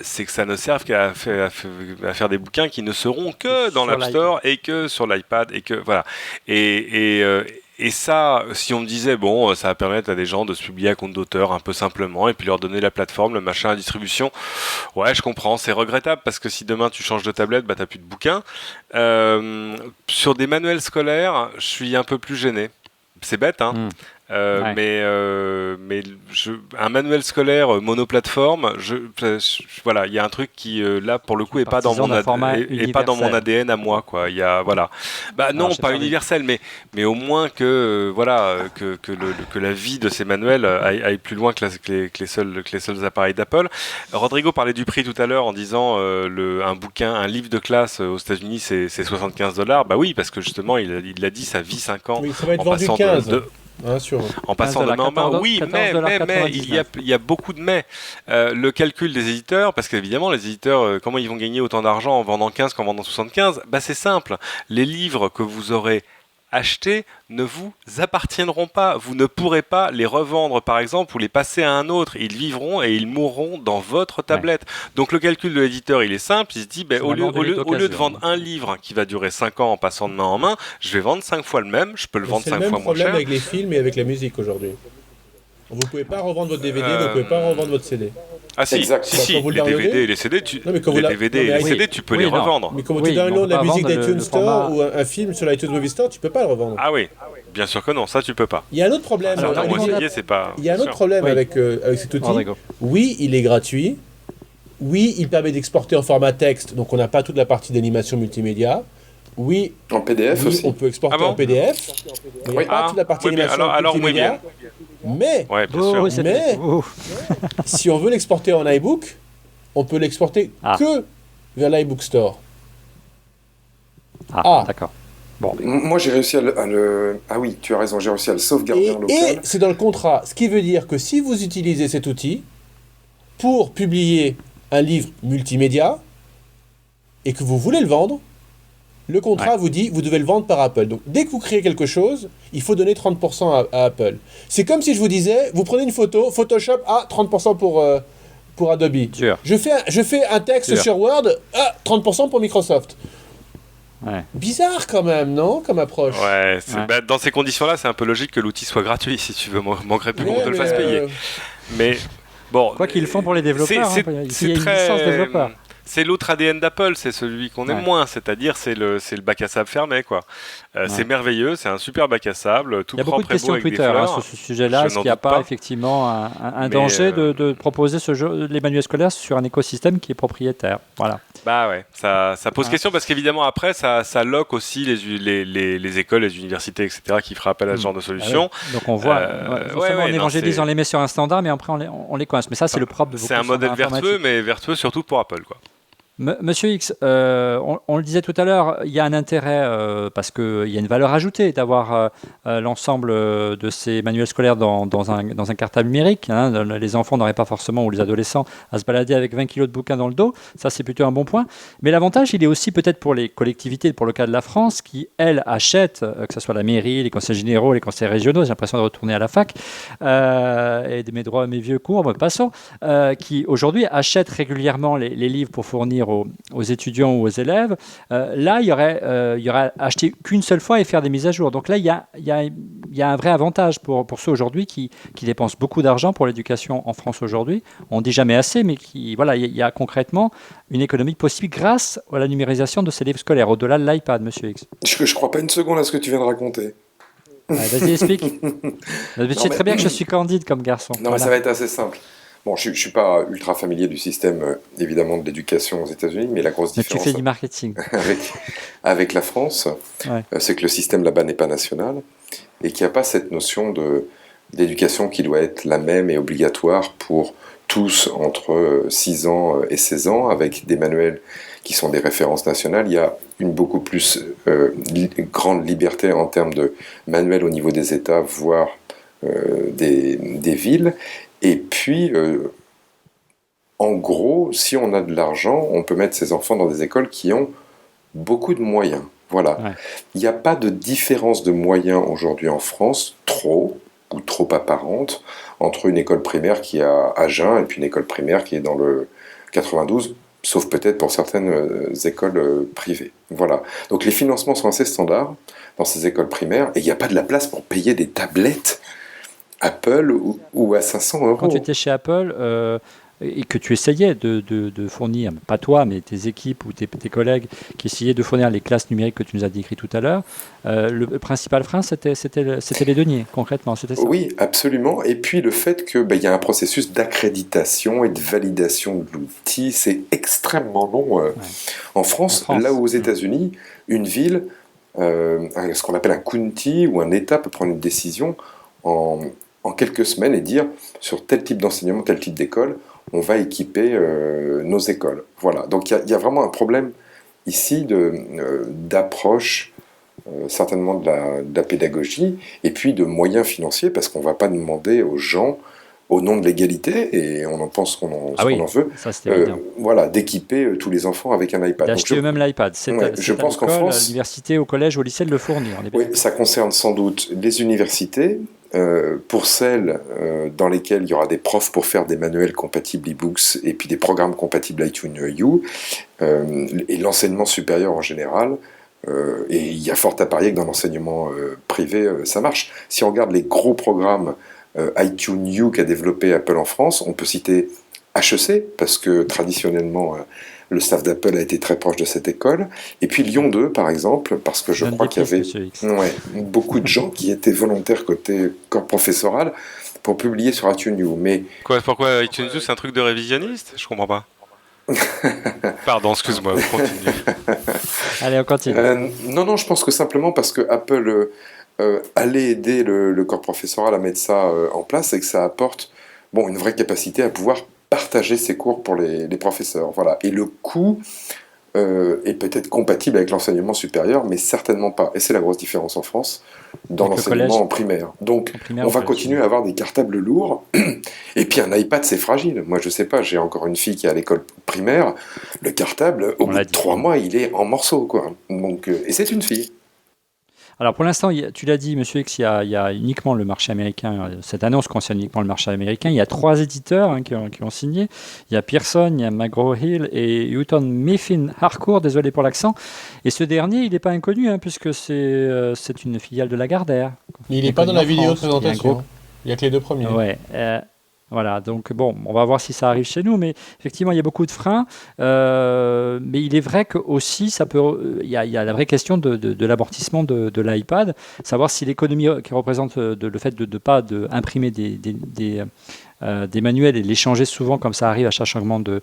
C'est que ça ne serve qu'à faire des bouquins qui ne seront que dans l'App Store et que sur l'iPad et que voilà. Et ça, si on me disait, ça va permettre à des gens de se publier à compte d'auteur un peu simplement et puis leur donner la plateforme, le machin, la distribution, ouais, je comprends, c'est regrettable parce que si demain tu changes de tablette, t'as plus de bouquins. Sur des manuels scolaires, je suis un peu plus gêné. C'est bête, hein. Mais un manuel scolaire monoplateforme, voilà, il y a un truc qui là pour le coup est pas dans mon ADN à moi, quoi. Il y a non, pas universel, mais au moins que la vie de ces manuels aille plus loin que les seuls appareils d'Apple. Rodrigo parlait du prix tout à l'heure en disant un livre de classe aux États-Unis c'est $75. Bah oui, parce que justement il l'a dit, ça vit 5 ans. Oui, ça va être vendu 15. En passant de main en main, oui, mais il y a beaucoup de mais. Le calcul des éditeurs, parce qu'évidemment les éditeurs, comment ils vont gagner autant d'argent en vendant 15 qu'en vendant 75 ? C'est simple, les livres que vous aurez achetés ne vous appartiendront pas. Vous ne pourrez pas les revendre, par exemple, ou les passer à un autre. Ils vivront et ils mourront dans votre tablette. Donc le calcul de l'éditeur, il est simple. Il se dit, au lieu de vendre un livre qui va durer 5 ans en passant de main en main, je vais vendre 5 fois le même. Je peux le vendre 5 fois moins cher. C'est le même problème avec les films et avec la musique aujourd'hui. Vous ne pouvez pas revendre votre DVD, vous ne pouvez pas revendre votre CD. Ah si, les DVD et les CD, tu peux les revendre. Mais quand tu downloads la musique d'iTunes Store ou un film sur l'iTunes Movie Store, tu peux pas le revendre. Ah oui, bien sûr que non, ça tu peux pas. Il y a un autre problème. Il y a un autre problème avec cet outil. Oui, il est gratuit. Oui, il permet d'exporter en format texte, donc on n'a pas toute la partie d'animation multimédia. Oui, en PDF aussi. On peut exporter en PDF. Il n'y a pas toute la partie animation multimédia. Mais, si on veut l'exporter en iBook, on peut l'exporter que vers l'iBook Store. D'accord. Bon. Moi, j'ai réussi à le... Ah oui, tu as raison, j'ai réussi à le sauvegarder en local. Et c'est dans le contrat, ce qui veut dire que si vous utilisez cet outil pour publier un livre multimédia et que vous voulez le vendre, le contrat vous dit vous devez le vendre par Apple. Donc, dès que vous créez quelque chose, il faut donner 30% à Apple. C'est comme si je vous disais, vous prenez une photo, Photoshop, 30% pour Adobe. Sûr. Je fais un texte sur Word, 30% pour Microsoft. Ouais. Bizarre quand même, non, comme approche. Ouais, dans ces conditions-là, c'est un peu logique que l'outil soit gratuit, si tu veux. Manquerait plus qu'on te le fasse payer. Mais bon, quoi qu'ils font pour les développeurs, c'est très... licence développeur. C'est l'autre ADN d'Apple, c'est celui qu'on aime moins, c'est-à-dire c'est le bac à sable fermé, quoi. C'est merveilleux, c'est un super bac à sable, tout propre et beau. Il y a beaucoup de questions Twitter sur ce sujet-là. Est-ce qu'il n'y a pas effectivement un danger de proposer les manuels scolaires sur un écosystème qui est propriétaire? Voilà. Bah ouais, ça pose question parce qu'évidemment après ça loque aussi les écoles, les universités, etc. qui feraient appel à ce genre de solution. Donc on voit, on évangélise, on les met sur un standard, mais après on les coince. Mais ça c'est le propre de beaucoup. C'est un modèle vertueux, mais vertueux surtout pour Apple, quoi. Monsieur X, on le disait tout à l'heure, il y a un intérêt parce qu'il y a une valeur ajoutée d'avoir l'ensemble de ces manuels scolaires dans un cartable numérique. Les enfants n'auraient pas forcément, ou les adolescents, à se balader avec 20 kilos de bouquins dans le dos. Ça, c'est plutôt un bon point. Mais l'avantage, il est aussi peut-être pour les collectivités, pour le cas de la France, qui, elles, achètent, que ce soit la mairie, les conseils généraux, les conseils régionaux, j'ai l'impression de retourner à la fac, et de mes droits, mes vieux cours, passons, qui aujourd'hui achètent régulièrement les livres pour fournir aux étudiants ou aux élèves. Là, il y aurait acheté qu'une seule fois et faire des mises à jour. Donc là, il y a un vrai avantage pour ceux aujourd'hui qui dépensent beaucoup d'argent pour l'éducation en France aujourd'hui. On ne dit jamais assez, mais il y a concrètement une économie possible grâce à la numérisation de ces livres scolaires, au-delà de l'iPad, monsieur X. Je ne crois pas une seconde à ce que tu viens de raconter. Vas-y, explique. Tu sais très bien que je suis candide comme garçon. Non, mais ça va être assez simple. Bon, je ne suis pas ultra familier du système, évidemment, de l'éducation aux États-Unis, mais la grosse différence... Tu fais du marketing. avec la France, c'est que le système là-bas n'est pas national et qu'il n'y a pas cette notion d'éducation qui doit être la même et obligatoire pour tous entre 6 ans et 16 ans, avec des manuels qui sont des références nationales. Il y a une beaucoup plus grande liberté en termes de manuels au niveau des États, voire des villes. Et puis, en gros, si on a de l'argent, on peut mettre ses enfants dans des écoles qui ont beaucoup de moyens. Voilà. Ouais. Il n'y a pas de différence de moyens aujourd'hui en France, trop apparente, entre une école primaire qui est à Agen et puis une école primaire qui est dans le 92, sauf peut-être pour certaines écoles privées. Voilà. Donc les financements sont assez standards dans ces écoles primaires et il n'y a pas de la place pour payer des tablettes Apple ou à 500 €. Quand tu étais chez Apple et que tu essayais de fournir, pas toi, mais tes équipes ou tes collègues qui essayaient de fournir les classes numériques que tu nous as décrites tout à l'heure, le principal frein, c'était les deniers, concrètement, c'était ça? Oui, absolument. Et puis le fait qu'il y a un processus d'accréditation et de validation de l'outil, c'est extrêmement long. En France, là où aux États-Unis, une ville, ce qu'on appelle un county ou un État peut prendre une décision en quelques semaines et dire sur tel type d'enseignement, tel type d'école, on va équiper nos écoles. Voilà. Donc il y a vraiment un problème ici d'approche, certainement de la pédagogie, et puis de moyens financiers, parce qu'on ne va pas demander aux gens, au nom de l'égalité, et on en pense qu'on en veut, voilà, d'équiper tous les enfants avec un iPad. D'acheter eux-mêmes l'iPad. Je pense qu'en France, à l'université, au collège, au lycée, de le fournir. Oui, ça concerne sans doute les universités, pour celles dans lesquelles il y aura des profs pour faire des manuels compatibles e-books et puis des programmes compatibles iTunes U, et l'enseignement supérieur en général. Et il y a fort à parier que dans l'enseignement privé, ça marche. Si on regarde les gros programmes iTunes U qu'a développé Apple en France, on peut citer HEC, parce que traditionnellement, le staff d'Apple a été très proche de cette école. Et puis Lyon 2, par exemple, parce que je crois qu'il y avait beaucoup de gens qui étaient volontaires côté corps professoral pour publier sur iTunes U. Mais... Pourquoi iTunes U, c'est un truc de révisionniste? Je comprends pas. Pardon, excuse-moi, continue. Allez, on continue. Non, je pense que simplement parce que Apple allait aider le corps professoral à mettre ça en place et que ça apporte une vraie capacité à pouvoir partager ses cours pour les professeurs. Voilà. Et le coût est peut-être compatible avec l'enseignement supérieur, mais certainement pas. Et c'est la grosse différence en France dans avec l'enseignement en primaire. Donc, on va continuer à avoir des cartables lourds. Et puis, un iPad, c'est fragile. Moi, je sais pas, j'ai encore une fille qui est à l'école primaire. Le cartable, au bout de 3 mois, il est en morceaux, quoi. Donc, et c'est une fille. Alors pour l'instant, tu l'as dit, Monsieur X, il y a uniquement le marché américain. Cette annonce concerne uniquement le marché américain. Il y a 3 éditeurs qui ont signé. Il y a Pearson, il y a McGraw-Hill et Houghton Mifflin Harcourt, désolé pour l'accent. Et ce dernier, il n'est pas inconnu, puisque c'est une filiale de Lagardère. Il n'est pas dans la vidéo de présentation. Il n'y a que les 2 premiers. Ouais. Voilà, donc bon, on va voir si ça arrive chez nous, mais effectivement, il y a beaucoup de freins. Mais il est vrai qu'aussi, il y a la vraie question de l'amortissement de l'iPad, savoir si l'économie qui représente le fait de ne pas imprimer des manuels et les changer souvent comme ça arrive à chaque changement de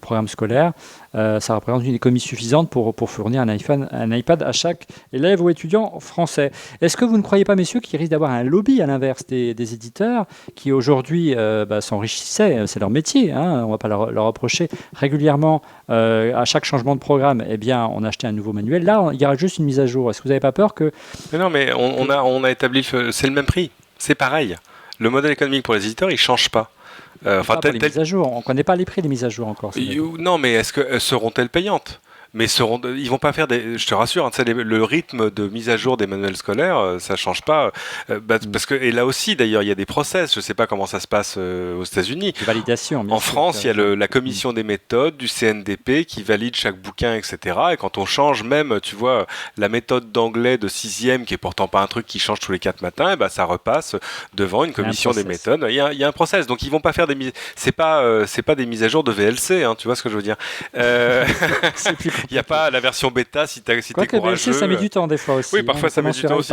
programme scolaire, ça représente une économie suffisante pour fournir un iPad à chaque élève ou étudiant français. Est-ce que vous ne croyez pas, messieurs, qu'il risque d'avoir un lobby à l'inverse des éditeurs qui aujourd'hui s'enrichissaient, c'est leur métier, on ne va pas leur reprocher régulièrement à chaque changement de programme, eh bien, on achetait un nouveau manuel. Là, il y aura juste une mise à jour. Est-ce que vous n'avez pas peur que... Mais non, mais on a établi, c'est le même prix, c'est pareil. Le modèle économique pour les éditeurs, il ne change pas. Pour les mises à jour, on ne connaît pas les prix des mises à jour encore. Non, mais est-ce que seront-elles payantes ? Mais ils vont pas faire je te rassure, le rythme de mise à jour des manuels scolaires, ça change pas. Parce que, et là aussi, d'ailleurs, il y a des process. Je sais pas comment ça se passe aux États-Unis. Validation. En France, il y a la commission des méthodes du CNDP qui valide chaque bouquin, etc. Et quand on change même, tu vois, la méthode d'anglais de 6e, qui est pourtant pas un truc qui change tous les 4 matins, et ça repasse devant une commission des méthodes. Il y a un process. Donc ils vont pas faire des mises. C'est pas des mises à jour de VLC, tu vois ce que je veux dire. Il n'y a pas la version bêta si t'es courageux. Ça met du temps des fois aussi. Oui, parfois ça met du temps aussi.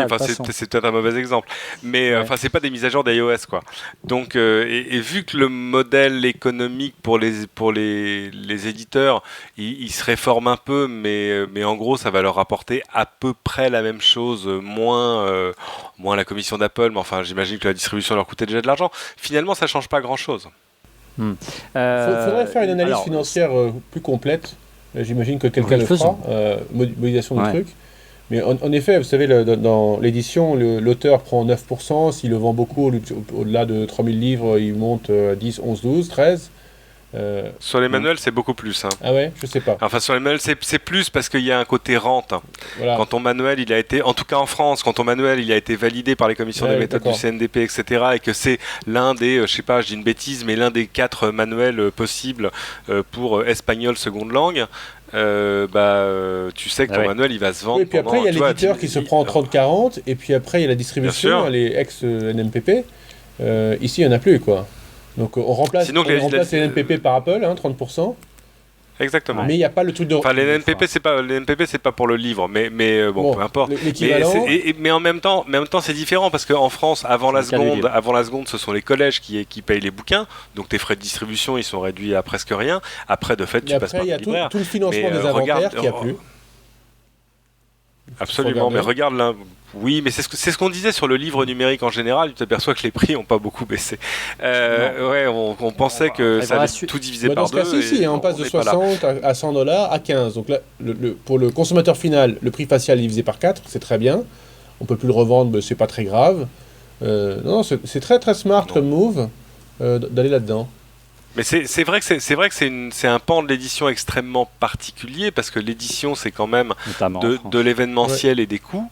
C'est peut-être un mauvais exemple. Mais c'est pas des mises à jour d'iOS, quoi. Donc, et vu que le modèle économique pour les éditeurs, il se réforme un peu, mais en gros, ça va leur rapporter à peu près la même chose, moins la commission d'Apple. Mais enfin, j'imagine que la distribution leur coûtait déjà de l'argent. Finalement, ça change pas grand-chose. Faudrait faire une analyse financière plus complète. J'imagine que quelqu'un le fera, modélisation du truc. Mais en effet, vous savez, dans l'édition, l'auteur prend 9%. S'il le vend beaucoup, au-delà de 3000 livres, il monte 10, 11, 12, 13. Sur les manuels, c'est beaucoup plus. Ah ouais, je sais pas. Enfin, sur les manuels, c'est plus parce qu'il y a un côté rente. Voilà. Quand ton manuel, il a été, en tout cas en France, quand ton manuel, il a été validé par les commissions des méthodes du CNDP, etc., et que c'est l'un des, je sais pas, je dis une bêtise, mais l'un des 4 manuels possibles pour espagnol seconde langue. Tu sais que ton manuel il va se vendre. Et puis après il y a l'éditeur qui se prend en 30-40 et puis après il y a la distribution, les ex-NMPP. Ici il n'y en a plus, quoi. Donc on remplace les NMPP par Apple, 30%. Exactement. Mais il n'y a pas le truc de... Enfin, les NMPP, c'est pas pour le livre, mais bon, peu importe. Mais en même temps, c'est différent parce qu'en France, avant la seconde, ce sont les collèges qui payent les bouquins. Donc tes frais de distribution, ils sont réduits à presque rien. Après, de fait, tu passes par le libraire. Il y a tout le financement des inventaires qui a plus. Absolument, mais regarde là. Oui, mais c'est ce qu'on disait sur le livre numérique en général. Tu t'aperçois que les prix n'ont pas beaucoup baissé. On pensait que ça allait tout diviser par deux. Dans ce cas-ci, on passe de 60 à $100 à 15. Donc là, pour le consommateur final, le prix facial divisé par 4, c'est très bien. On peut plus le revendre, mais c'est pas très grave. Non, c'est très très smart comme move d'aller là-dedans. Mais c'est vrai que c'est un pan de l'édition extrêmement particulier parce que l'édition c'est quand même de l'événementiel et des coûts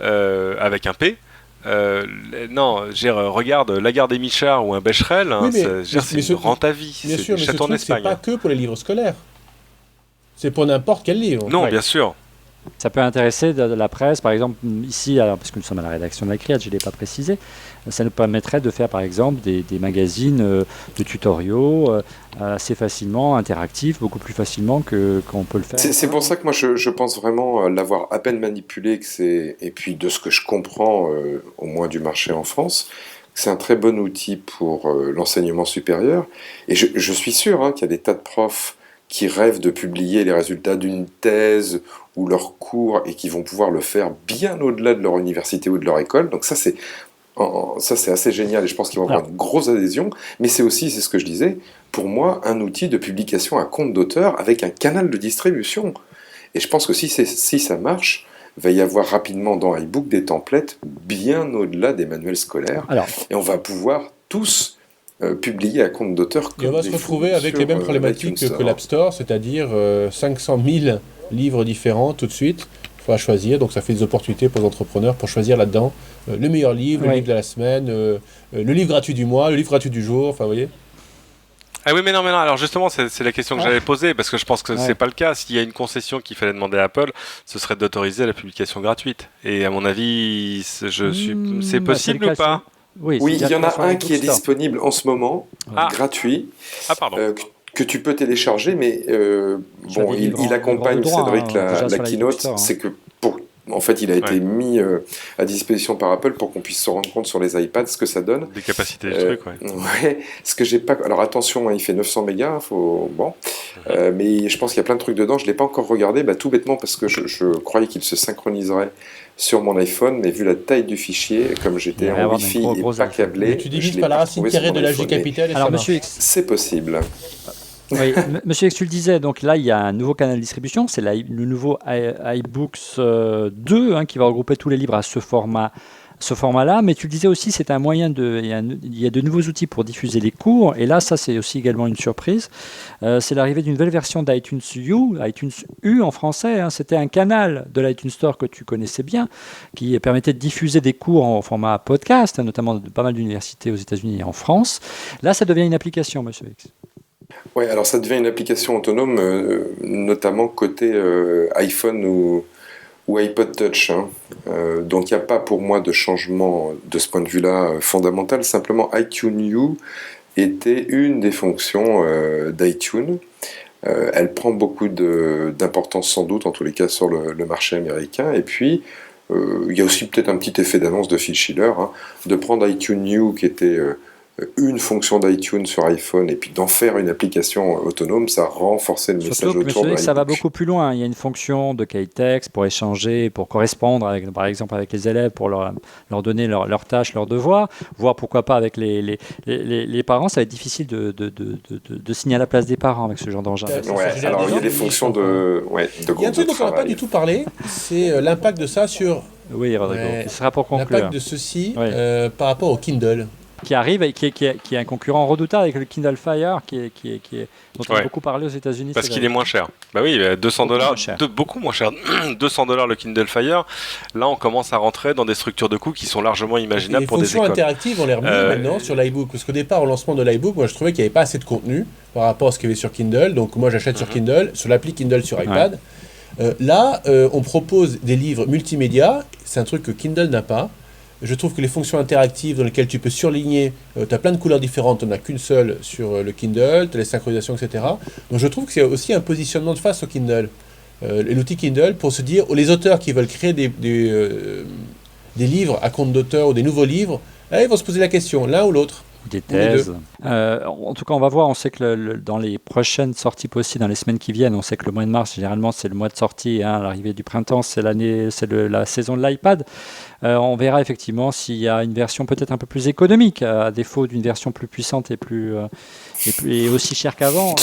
avec un P. Regarde Lagarde et Michard ou un Becherel, c'est une rente à vie. Bien sûr, mais ce truc, c'est pas que pour les livres scolaires. C'est pour n'importe quel livre. Non, bien sûr. Ça peut intéresser de la presse, par exemple, ici, parce que nous sommes à la rédaction de la CRIAD, je ne l'ai pas précisé, ça nous permettrait de faire, par exemple, des magazines de tutoriaux assez facilement, interactifs, beaucoup plus facilement qu'on peut le faire. C'est pour ça que moi, je pense vraiment l'avoir à peine manipulé, et puis de ce que je comprends, au moins du marché en France, c'est un très bon outil pour l'enseignement supérieur. Et je suis sûr qu'il y a des tas de profs qui rêvent de publier les résultats d'une thèse ou leur cours et qui vont pouvoir le faire bien au-delà de leur université ou de leur école. Donc ça, c'est ça c'est assez génial et je pense qu'ils vont avoir une grosse adhésion, mais c'est aussi, c'est ce que je disais, pour moi, un outil de publication à compte d'auteur avec un canal de distribution. Et je pense que si ça marche, il va y avoir rapidement dans iBook des templates bien au-delà des manuels scolaires. Et on va pouvoir tous publier à compte d'auteur. Et on va se retrouver avec les mêmes problématiques que l'App Store, c'est-à-dire 500 000 livres différents tout de suite. À choisir, donc ça fait des opportunités pour les entrepreneurs pour choisir là-dedans le meilleur livre, le livre de la semaine, le livre gratuit du mois, le livre gratuit du jour, enfin vous voyez. Ah oui, mais non, alors justement, c'est la question que j'avais posée, parce que je pense que c'est pas le cas. S'il y a une concession qu'il fallait demander à Apple, ce serait d'autoriser la publication gratuite. Et à mon avis, c'est possible ou pas ? Oui, il y en a un qui est disponible en ce moment, gratuit. Ah, pardon. Que tu peux télécharger, mais il accompagne Cédric la keynote. C'est que en fait, il a été mis à disposition par Apple pour qu'on puisse se rendre compte sur les iPads ce que ça donne. Des capacités du truc, ce que j'ai pas. Alors attention, il fait 900 mégas, mais je pense qu'il y a plein de trucs dedans. Je l'ai pas encore regardé, tout bêtement parce que je croyais qu'il se synchroniserait sur mon iPhone, mais vu la taille du fichier, comme j'étais en Wi-Fi et pas câblé, mais tu divises par la racine carrée de l'âge du capital. Alors, monsieur X, c'est possible. Oui, monsieur X, tu le disais, donc là il y a un nouveau canal de distribution, c'est le nouveau iBooks 2 qui va regrouper tous les livres à ce format-là, mais tu le disais aussi, c'est un moyen il y a de nouveaux outils pour diffuser les cours, et là ça c'est aussi également une surprise, c'est l'arrivée d'une nouvelle version d'iTunes U en français, c'était un canal de l'iTunes Store que tu connaissais bien, qui permettait de diffuser des cours en format podcast, notamment de pas mal d'universités aux États-Unis et en France. Là ça devient une application, monsieur X. Oui, alors ça devient une application autonome, notamment côté iPhone ou iPod Touch. Donc il n'y a pas pour moi de changement de ce point de vue-là fondamental. Simplement, iTunes U était une des fonctions d'iTunes. Elle prend beaucoup d'importance sans doute, en tous les cas sur le marché américain. Et puis, il y a aussi peut-être un petit effet d'annonce de Phil Schiller, de prendre iTunes U qui était... une fonction d'iTunes sur iPhone et puis d'en faire une application autonome, ça renforçait le message autour de ça va beaucoup plus loin. Il y a une fonction de K-Text pour échanger, pour correspondre par exemple avec les élèves, pour leur donner leurs tâches, leurs devoirs, voire pourquoi pas avec les parents. Ça va être difficile de signer à la place des parents avec ce genre d'engin. Alors il y a des fonctions de groupe de travail. Il y a un truc dont on n'a pas du tout parlé, c'est l'impact de ça sur... Oui, Rodrigo, ce sera pour conclure. L'impact de ceci par rapport au Kindle. Qui arrive et qui est un concurrent redoutable avec le Kindle Fire dont on a beaucoup parlé aux États-Unis. Parce qu'il est moins cher. Bah oui, $200, beaucoup moins cher. $200 le Kindle Fire. Là, on commence à rentrer dans des structures de coûts qui sont largement imaginables pour des écoles. Les fonctions interactives, on les remet maintenant sur l'iBook. Parce qu'au départ, au lancement de l'iBook, moi, je trouvais qu'il n'y avait pas assez de contenu par rapport à ce qu'il y avait sur Kindle. Donc, moi, j'achète sur Kindle, sur l'appli Kindle sur iPad. Là, on propose des livres multimédia. C'est un truc que Kindle n'a pas. Je trouve que les fonctions interactives dans lesquelles tu peux surligner, tu as plein de couleurs différentes, tu n'en as qu'une seule sur le Kindle, tu as les synchronisations, etc. Donc je trouve que c'est aussi un positionnement de face au Kindle. L'outil Kindle pour se dire, les auteurs qui veulent créer des livres à compte d'auteur ou des nouveaux livres, ils vont se poser la question, l'un ou l'autre. Des thèses. En tout cas, on va voir. On sait que dans les prochaines sorties possibles, dans les semaines qui viennent, on sait que le mois de mars, généralement, c'est le mois de sortie. L'arrivée du printemps, c'est la saison de l'iPad. On verra effectivement s'il y a une version peut-être un peu plus économique, à défaut d'une version plus puissante et aussi chère qu'avant.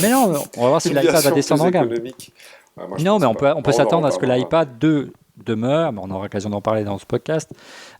Mais non, on va voir si l'iPad va descendre en gamme. Non, mais on peut s'attendre à ce que l'iPad 2 demeure, mais on aura l'occasion d'en parler dans ce podcast,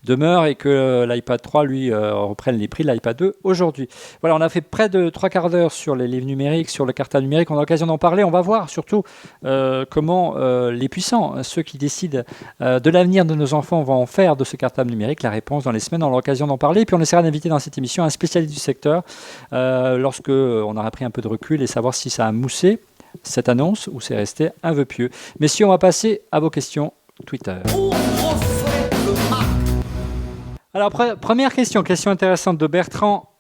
demeure et que l'iPad 3, lui, reprenne les prix de l'iPad 2 aujourd'hui. Voilà, on a fait près de 3/4 d'heure sur les livres numériques, sur le cartable numérique, on a l'occasion d'en parler. On va voir surtout comment les puissants, ceux qui décident de l'avenir de nos enfants, vont en faire de ce cartable numérique. La réponse dans les semaines, on aura l'occasion d'en parler. Et puis on essaiera d'inviter dans cette émission un spécialiste du secteur lorsque on aura pris un peu de recul et savoir si ça a moussé cette annonce ou c'est resté un vœu pieux. Messieurs, on va passer à vos questions Twitter. Alors, première question intéressante de Bertrand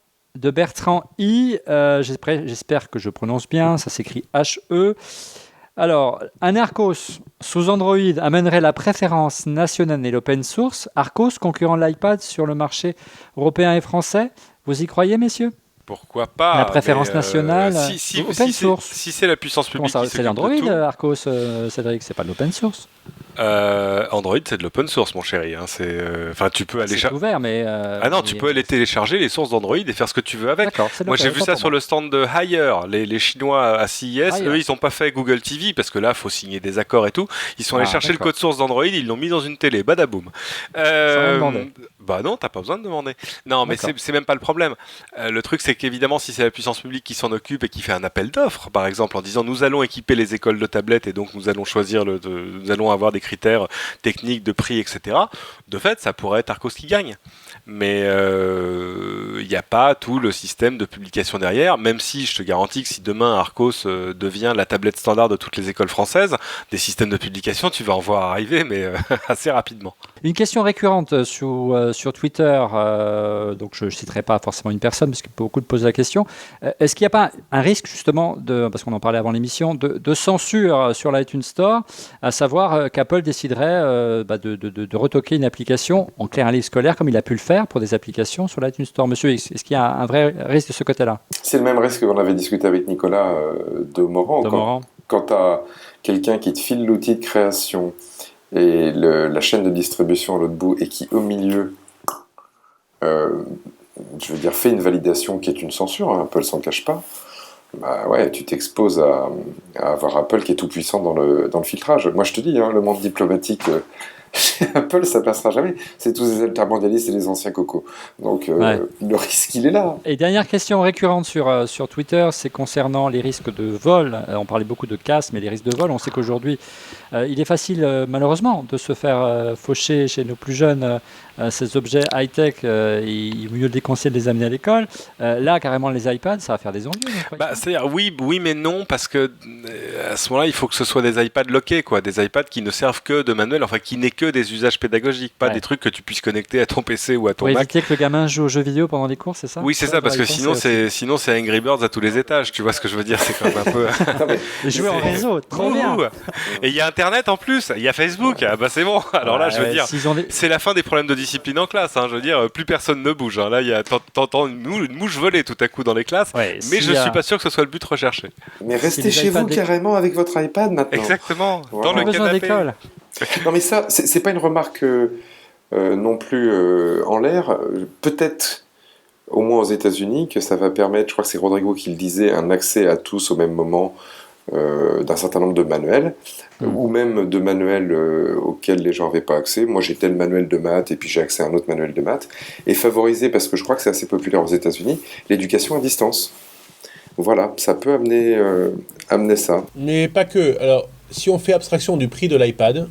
I. J'espère que je prononce bien, ça s'écrit HE. Alors, un Arcos sous Android amènerait la préférence nationale et l'open source. Arcos, concurrent de l'iPad sur le marché européen et français. Vous y croyez, messieurs ? Pourquoi pas? La préférence nationale, open source. Si c'est la puissance publique. C'est l'Android, Arcos, Cédric, c'est pas de l'open source. Android, c'est de l'open source, mon chéri. Hein. Tu peux aller ouvert, mais tu peux aller télécharger les sources d'Android et faire ce que tu veux avec. Moi, j'ai vu ça sur le stand de Haier. Les Chinois à CES, eux, ils n'ont pas fait Google TV parce que là, il faut signer des accords et tout. Ils sont allés chercher le code source d'Android, ils l'ont mis dans une télé. Badaboum. Bah non, t'as pas besoin de demander. Non, mais c'est même pas le problème. Le truc, c'est qu'évidemment, si c'est la puissance publique qui s'en occupe et qui fait un appel d'offres, par exemple, en disant nous allons équiper les écoles de tablettes et donc nous allons choisir nous allons avoir des critères techniques de prix, etc. De fait, ça pourrait être Arcos qui gagne. Mais il n'y a pas tout le système de publication derrière, même si je te garantis que si demain Arcos devient la tablette standard de toutes les écoles françaises, des systèmes de publication, tu vas en voir arriver, mais assez rapidement. Une question récurrente sur Twitter, donc je ne citerai pas forcément une personne, parce que beaucoup de posent la question. Est-ce qu'il n'y a pas un risque, justement, parce qu'on en parlait avant l'émission, de censure sur l'iTunes Store, à savoir qu'Apple déciderait de retoquer une application, en clair un livre scolaire, comme il a pu le faire pour des applications sur l'iTunes Store. Monsieur, est-ce qu'il y a un vrai risque de ce côté-là ? C'est le même risque qu'on avait discuté avec Nicolas de Morand. Quand tu as quelqu'un qui te file l'outil de création et la chaîne de distribution à l'autre bout et qui, au milieu, fait une validation qui est une censure, hein, Apple s'en cache pas, bah ouais, tu t'exposes à avoir Apple qui est tout puissant dans le filtrage. Moi je te dis, le monde diplomatique chez Apple ça passera jamais. C'est tous des altermondialistes et les anciens cocos. Donc le risque il est là. Et dernière question récurrente sur Twitter, c'est concernant les risques de vol. On parlait beaucoup de casse, mais les risques de vol, on sait qu'aujourd'hui il est facile malheureusement de se faire faucher chez nos plus jeunes ces objets high-tech, il vaut mieux le déconseiller de les amener à l'école. Là, carrément, les iPads, ça va faire des ennuis. C'est-à-dire, oui, mais non, parce que à ce moment-là, il faut que ce soit des iPads lockés, quoi, des iPads qui ne servent que de manuel, enfin qui n'aient que des usages pédagogiques, pas des trucs que tu puisses connecter à ton PC ou à ton Mac. Pour éviter que le gamin joue aux jeux vidéo pendant les cours, c'est ça ? Oui, c'est ça, parce que sinon c'est Angry Birds à tous les étages. Tu vois ce que je veux dire ? C'est quand même un peu. Jouer en réseau, trop bien. Et il y a Internet en plus, il y a Facebook. Ah bah c'est bon. Alors là, je veux dire, c'est la fin des problèmes de discipline en classe. Je veux dire, plus personne ne bouge. Là, t'entends une mouche voler tout à coup dans les classes, mais je suis pas sûr que ce soit le but recherché. Mais restez chez vous carrément avec votre iPad maintenant. Exactement, dans le canapé. Non mais ça, c'est pas une remarque non plus en l'air. Peut-être, au moins aux États-Unis, que ça va permettre, je crois que c'est Rodrigo qui le disait, un accès à tous au même moment d'un certain nombre de manuels, ou même de manuels auxquels les gens n'avaient pas accès. Moi j'ai tel manuel de maths et puis j'ai accès à un autre manuel de maths, et favoriser, parce que je crois que c'est assez populaire aux États-Unis, l'éducation à distance. Voilà, ça peut amener ça. Mais pas que. Alors, si on fait abstraction du prix de l'iPad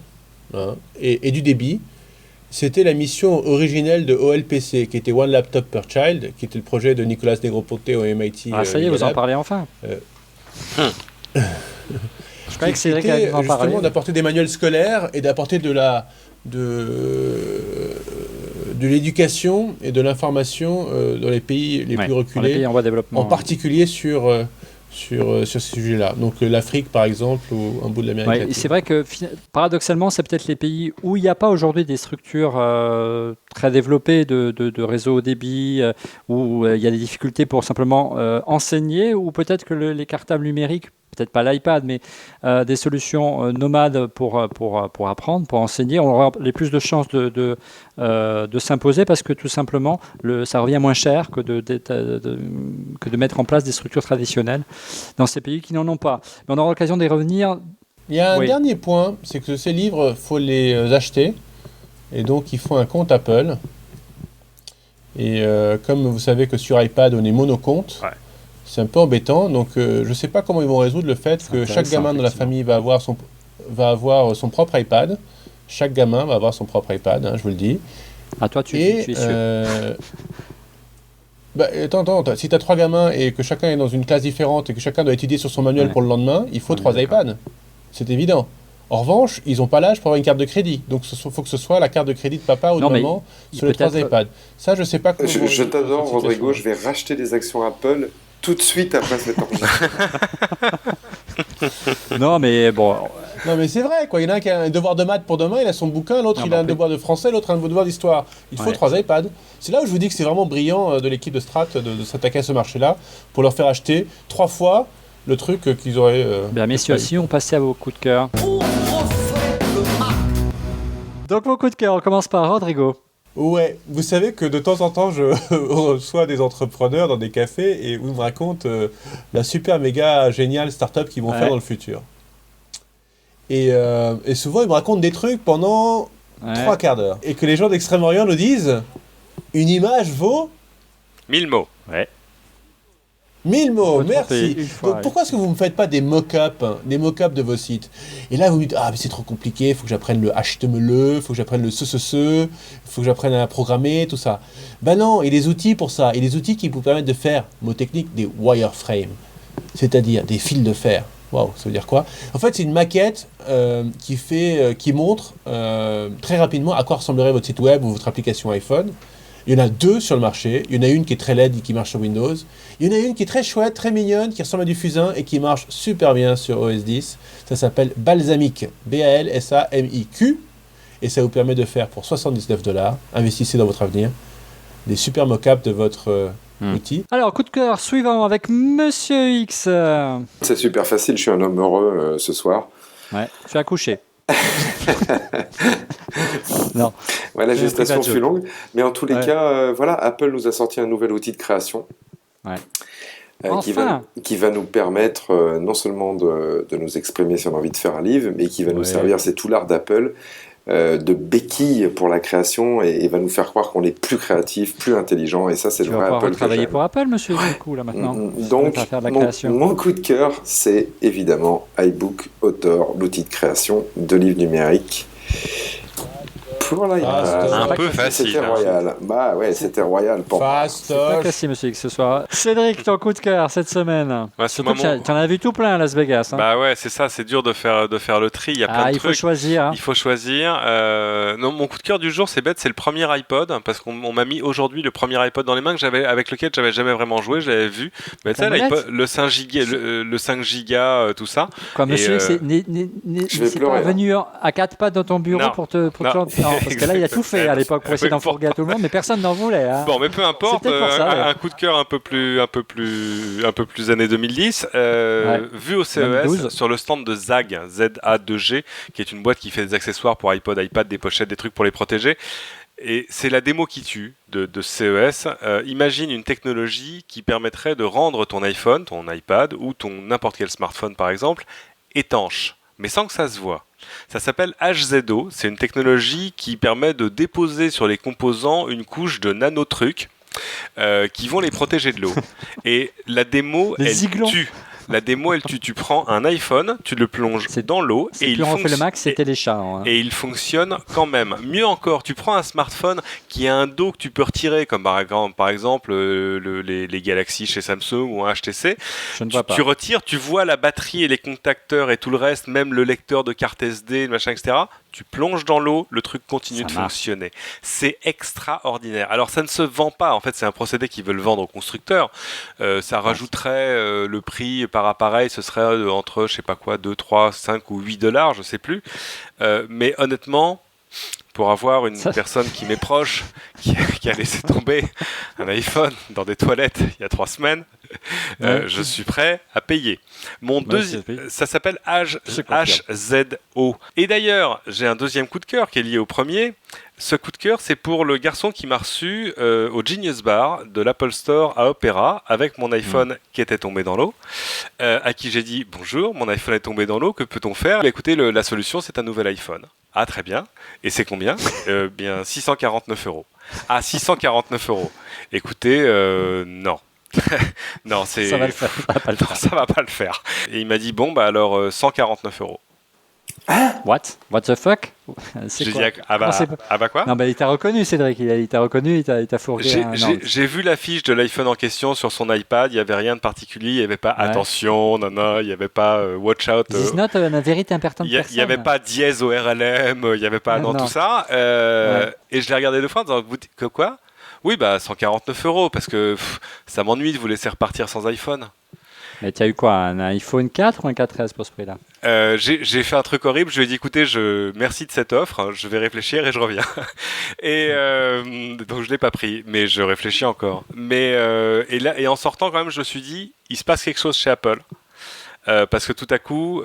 et du débit, c'était la mission originelle de OLPC, qui était One Laptop Per Child, qui était le projet de Nicolas Negroponte au MIT. Ah, ça y est, vous en parlez enfin. Je croyais que Cédric allait en parler. Justement, d'apporter des manuels scolaires et d'apporter de l'éducation et de l'information dans les pays les plus reculés, les pays en voie de développement, en particulier sur ces sujets-là. Donc l'Afrique, par exemple, ou un bout de l'Amérique latine. C'est vrai que paradoxalement, c'est peut-être les pays où il n'y a pas aujourd'hui des structures très développées de réseau haut débit, où il y a des difficultés pour simplement enseigner, ou peut-être que les cartables numériques, peut-être pas l'iPad, mais des solutions nomades pour apprendre, pour enseigner, on aura les plus de chances de s'imposer, parce que tout simplement, ça revient moins cher que de mettre en place des structures traditionnelles dans ces pays qui n'en ont pas. Mais on aura l'occasion d'y revenir. Il y a un dernier point, c'est que ces livres, il faut les acheter, et donc il faut un compte Apple. Et comme vous savez que sur iPad, on est monocompte, c'est un peu embêtant, donc je ne sais pas comment ils vont résoudre le fait que chaque gamin dans la famille va avoir son propre iPad. Chaque gamin va avoir son propre iPad, je vous le dis. Ah, toi, tu es sûr. Attends, si tu as 3 gamins et que chacun est dans une classe différente et que chacun doit étudier sur son manuel pour le lendemain, il faut 3 iPads. C'est évident. En revanche, ils n'ont pas l'âge pour avoir une carte de crédit. Donc il faut que ce soit la carte de crédit de papa ou de maman sur les 3 iPads. Ça, je ne sais pas comment... Je t'adore, Rodrigo. Je vais racheter des actions Apple tout de suite après cet enregistrement. Non, mais bon... Non, mais c'est vrai, quoi. Il y en a un qui a un devoir de maths pour demain, il a son bouquin, l'autre il a un devoir de français, l'autre a un devoir d'histoire. Il faut 3 iPads. C'est là où je vous dis que c'est vraiment brillant de l'équipe de Strat de s'attaquer à ce marché-là pour leur faire acheter 3 fois le truc qu'ils auraient... Bien, messieurs, si on passait à vos coups de cœur. On refait le Donc, mon coup de cœur, on commence par Rodrigo. Ouais, vous savez que de temps en temps, je reçois des entrepreneurs dans des cafés et où ils me racontent la super méga géniale start-up qu'ils vont faire dans le futur. Et souvent, ils me racontent des trucs pendant 3 quarts d'heure. Et que les gens d'Extrême-Orient nous disent, une image vaut 1000 mots. Ouais. 1000 mots, merci. Donc pourquoi est-ce que vous ne me faites pas des mock-ups de vos sites? Et là, vous me dites, mais c'est trop compliqué, il faut que j'apprenne le HTML, il faut que j'apprenne le il faut que j'apprenne à programmer, tout ça. Ben non, il y a des outils pour ça. Il y a des outils qui vous permettent de faire, mot technique, des wireframes, c'est-à-dire des fils de fer. Waouh, ça veut dire quoi? En fait, c'est une maquette qui montre très rapidement à quoi ressemblerait votre site web ou votre application iPhone. Il y en a 2 sur le marché. Il y en a une qui est très laide et qui marche sur Windows. Il y en a une qui est très chouette, très mignonne, qui ressemble à du fusain et qui marche super bien sur OS X. Ça s'appelle Balsamiq, B-A-L-S-A-M-I-Q. Et ça vous permet de faire pour $79, investissez dans votre avenir, des super mock-ups de votre outil. Alors, coup de cœur suivant avec Monsieur X. C'est super facile, je suis un homme heureux ce soir. Ouais, tu as couché. Non. Ouais, la gestation fut longue, mais en tous les cas, Apple nous a sorti un nouvel outil de création qui va nous permettre non seulement de nous exprimer si on a envie de faire un livre, mais qui va nous servir, c'est tout l'art d'Apple, de béquille pour la création et va nous faire croire qu'on est plus créatif, plus intelligent, et ça c'est le vrai Apple. Tu vas travailler pour Apple, monsieur, du coup, là maintenant. Donc, mon coup de cœur, c'est évidemment iBook Author, l'outil de création de livres numériques. Pour l'iPad. Un peu facile. C'était royal. Bah ouais, c'était royal. C'est pas cassé, monsieur X, ce soir. Cédric, ton coup de cœur cette semaine. Surtout que tu en as vu tout plein à Las Vegas. Hein. Bah ouais, c'est ça, c'est dur de faire le tri. Il y a plein de trucs. Il faut choisir. Il faut choisir. Non, mon coup de cœur du jour, c'est bête, c'est le premier iPod, parce qu'on m'a mis aujourd'hui le premier iPod dans les mains avec lequel j'avais jamais vraiment joué, je l'avais vu. Mais tu sais, l'iPod, le 5 giga, le 5 giga, tout ça. Quoi, monsieur, c'est pas venu à 4 pattes dans ton bureau pour te parce que là, il a tout fait à l'époque pour essayer d'en fourguer à tout le monde, mais personne n'en voulait. Hein. Bon, mais peu importe. Un coup de cœur un peu plus années 2010. Vu au CES sur le stand de ZAG, Z-A-2-G, qui est une boîte qui fait des accessoires pour iPod, iPad, des pochettes, des trucs pour les protéger. Et c'est la démo qui tue de CES. Imagine une technologie qui permettrait de rendre ton iPhone, ton iPad ou ton n'importe quel smartphone par exemple étanche, mais sans que ça se voit. Ça s'appelle HZO, c'est une technologie qui permet de déposer sur les composants une couche de nanotrucs qui vont les protéger de l'eau. Et la démo, elle tue. La démo, elle tue. Tu prends un iPhone, tu le plonges dans l'eau et il fonctionne. Le max, c'était les chats. Hein. Et il fonctionne quand même. Mieux encore, tu prends un smartphone qui a un dos que tu peux retirer, comme par exemple les Galaxy chez Samsung ou un HTC. Je ne vois pas. Tu retires, tu vois la batterie et les contacteurs et tout le reste, même le lecteur de carte SD, machin, etc. Tu plonges dans l'eau, le truc continue de fonctionner. C'est extraordinaire. Alors ça ne se vend pas, en fait c'est un procédé qu'ils veulent vendre aux constructeurs. Ça rajouterait le prix par appareil, ce serait entre, je sais pas quoi, 2, 3, 5 ou $8, je sais plus. Mais honnêtement, pour avoir une personne qui m'est proche, qui a laissé tomber un iPhone dans des toilettes il y a 3 semaines, je suis prêt à payer. Ça s'appelle HZO. Et d'ailleurs, j'ai un deuxième coup de cœur qui est lié au premier. Ce coup de cœur, c'est pour le garçon qui m'a reçu au Genius Bar de l'Apple Store à Opéra avec mon iPhone qui était tombé dans l'eau, à qui j'ai dit « Bonjour, mon iPhone est tombé dans l'eau, que peut-on faire ?» Écoutez, la solution, c'est un nouvel iPhone. Ah, très bien. Et c'est combien ? Bien, 649 €. Ah, 649 €. Écoutez, non. Non, c'est... Ça va le faire. Ça va pas le faire. Et il m'a dit, bon, bah alors, 149 €. Hein ? What the fuck ? J'ai dit, bah quoi ? Non, bah il t'a reconnu, Cédric. Il t'a reconnu, il t'a fourgué. J'ai vu l'affiche de l'iPhone en question sur son iPad. Il n'y avait rien de particulier. Il n'y avait pas attention, il n'y avait pas watch out. This is not a very important person. Il n'y avait pas dièse au RLM. Il n'y avait pas tout ça. Et je l'ai regardé 2 fois en disant, quoi ? Oui, bah 149 €, parce que ça m'ennuie de vous laisser repartir sans iPhone. Mais tu as eu quoi, un iPhone 4 ou un 4S pour ce prix-là ? J'ai fait un truc horrible, je lui ai dit écoutez, merci de cette offre, je vais réfléchir et je reviens. Et donc je l'ai pas pris, mais je réfléchis encore. Mais et en sortant quand même, je me suis dit il se passe quelque chose chez Apple. parce que tout à coup,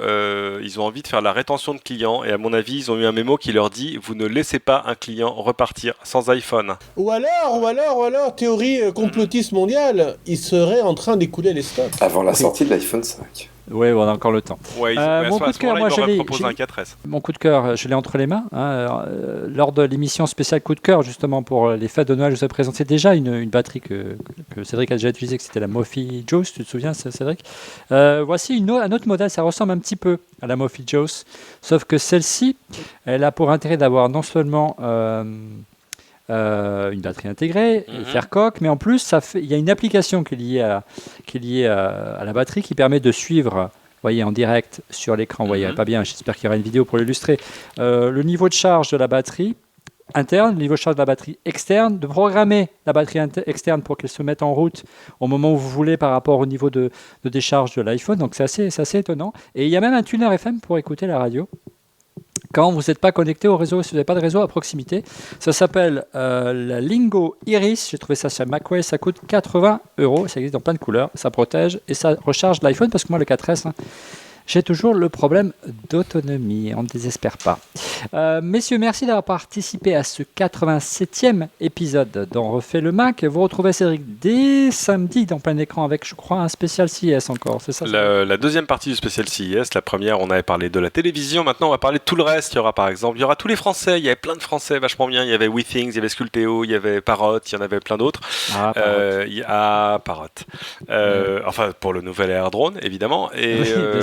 ils ont envie de faire la rétention de clients, et à mon avis, ils ont eu un mémo qui leur dit « Vous ne laissez pas un client repartir sans iPhone ». Ou alors, théorie complotiste mondiale, ils seraient en train d'écouler les stocks. Avant la sortie de l'iPhone 5. Oui, on a encore le temps. Ouais, mon coup de cœur, moi, un 4S. Mon coup de cœur, je l'ai entre les mains. Lors de l'émission spéciale coup de cœur, justement pour les fêtes de Noël, je vous ai présenté déjà une batterie que Cédric a déjà utilisée, que c'était la Mophie Jaws. Tu te souviens, Cédric? Voici un autre modèle. Ça ressemble un petit peu à la Mophie Jaws, sauf que celle-ci, elle a pour intérêt d'avoir non seulement une batterie intégrée, faire coque, mais en plus il y a une application qui est liée à la batterie qui permet de suivre, voyez, en direct sur l'écran, vous voyez pas bien, j'espère qu'il y aura une vidéo pour l'illustrer, le niveau de charge de la batterie interne, le niveau de charge de la batterie externe, de programmer la batterie externe pour qu'elle se mette en route au moment où vous voulez par rapport au niveau de décharge de l'iPhone, donc c'est assez étonnant. Et il y a même un tuner FM pour écouter la radio quand vous n'êtes pas connecté au réseau, si vous n'avez pas de réseau à proximité. Ça s'appelle la Lingo Iris. J'ai trouvé ça sur Macway. Ça coûte 80 €. Ça existe dans plein de couleurs. Ça protège et ça recharge l'iPhone parce que moi, le 4S, j'ai toujours le problème d'autonomie. On ne désespère pas. Messieurs, merci d'avoir participé à ce 87e épisode d'On refait le Mac. Vous retrouvez Cédric dès samedi dans plein écran avec, je crois, un spécial CES encore. C'est ça, la deuxième partie du spécial CES. La première, on avait parlé de la télévision. Maintenant, on va parler de tout le reste. Il y aura par exemple, tous les Français. Il y avait plein de Français vachement bien. Il y avait WeThings, il y avait Sculpteo, il y avait Parrot, il y en avait plein d'autres. Parrot. Enfin, pour le nouvel Air Drone, évidemment. Et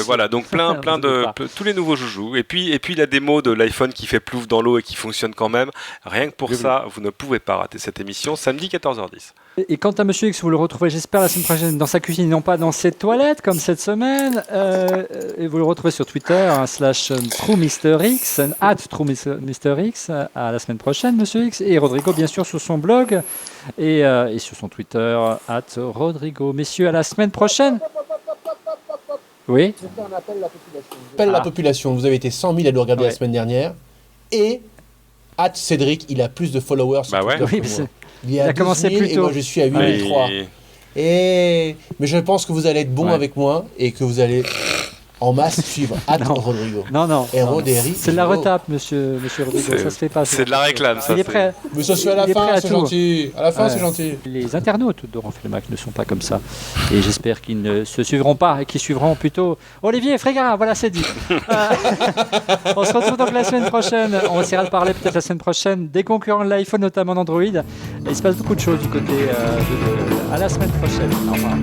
voilà. Donc plein de tous les nouveaux joujoux et puis la démo de l'iPhone qui fait plouf dans l'eau et qui fonctionne quand même. Rien que pour ça, vous ne pouvez pas rater cette émission samedi 14h10. Et quant à Monsieur X, vous le retrouvez, j'espère, la semaine prochaine dans sa cuisine, non pas dans ses toilettes comme cette semaine. Et vous le retrouvez sur Twitter /TrueMrX, @TrueMrX. À la semaine prochaine, Monsieur X. Et Rodrigo, bien sûr, sur son blog et sur son Twitter @Rodrigo. Messieurs, à la semaine prochaine. Oui. Je fais un appel à la population. Appel à la population. Vous avez été 100 000 à le regarder la semaine dernière. Et @Cédric, il a plus de followers sur Twitter que moi. Il a commencé plus tôt. Et moi, je suis à 8 003. Mais je pense que vous allez être bon avec moi et que vous allez en masse suivre Rodrigo. Non. Et Roderick. C'est de la retape, monsieur Rodrigo. Ça se fait pas. C'est de la réclame, ça. Il est prêt. Mais ça se fait à la fin, c'est gentil. À la fin, c'est gentil. Les internautes d'On refait le Mac ne sont pas comme ça. Et j'espère qu'ils ne se suivront pas et qu'ils suivront plutôt Olivier Frégara. Voilà, c'est dit. On se retrouve donc la semaine prochaine. On essaiera de parler peut-être la semaine prochaine des concurrents de l'iPhone, notamment d'Android. Il se passe beaucoup de choses du côté à la semaine prochaine. Au revoir.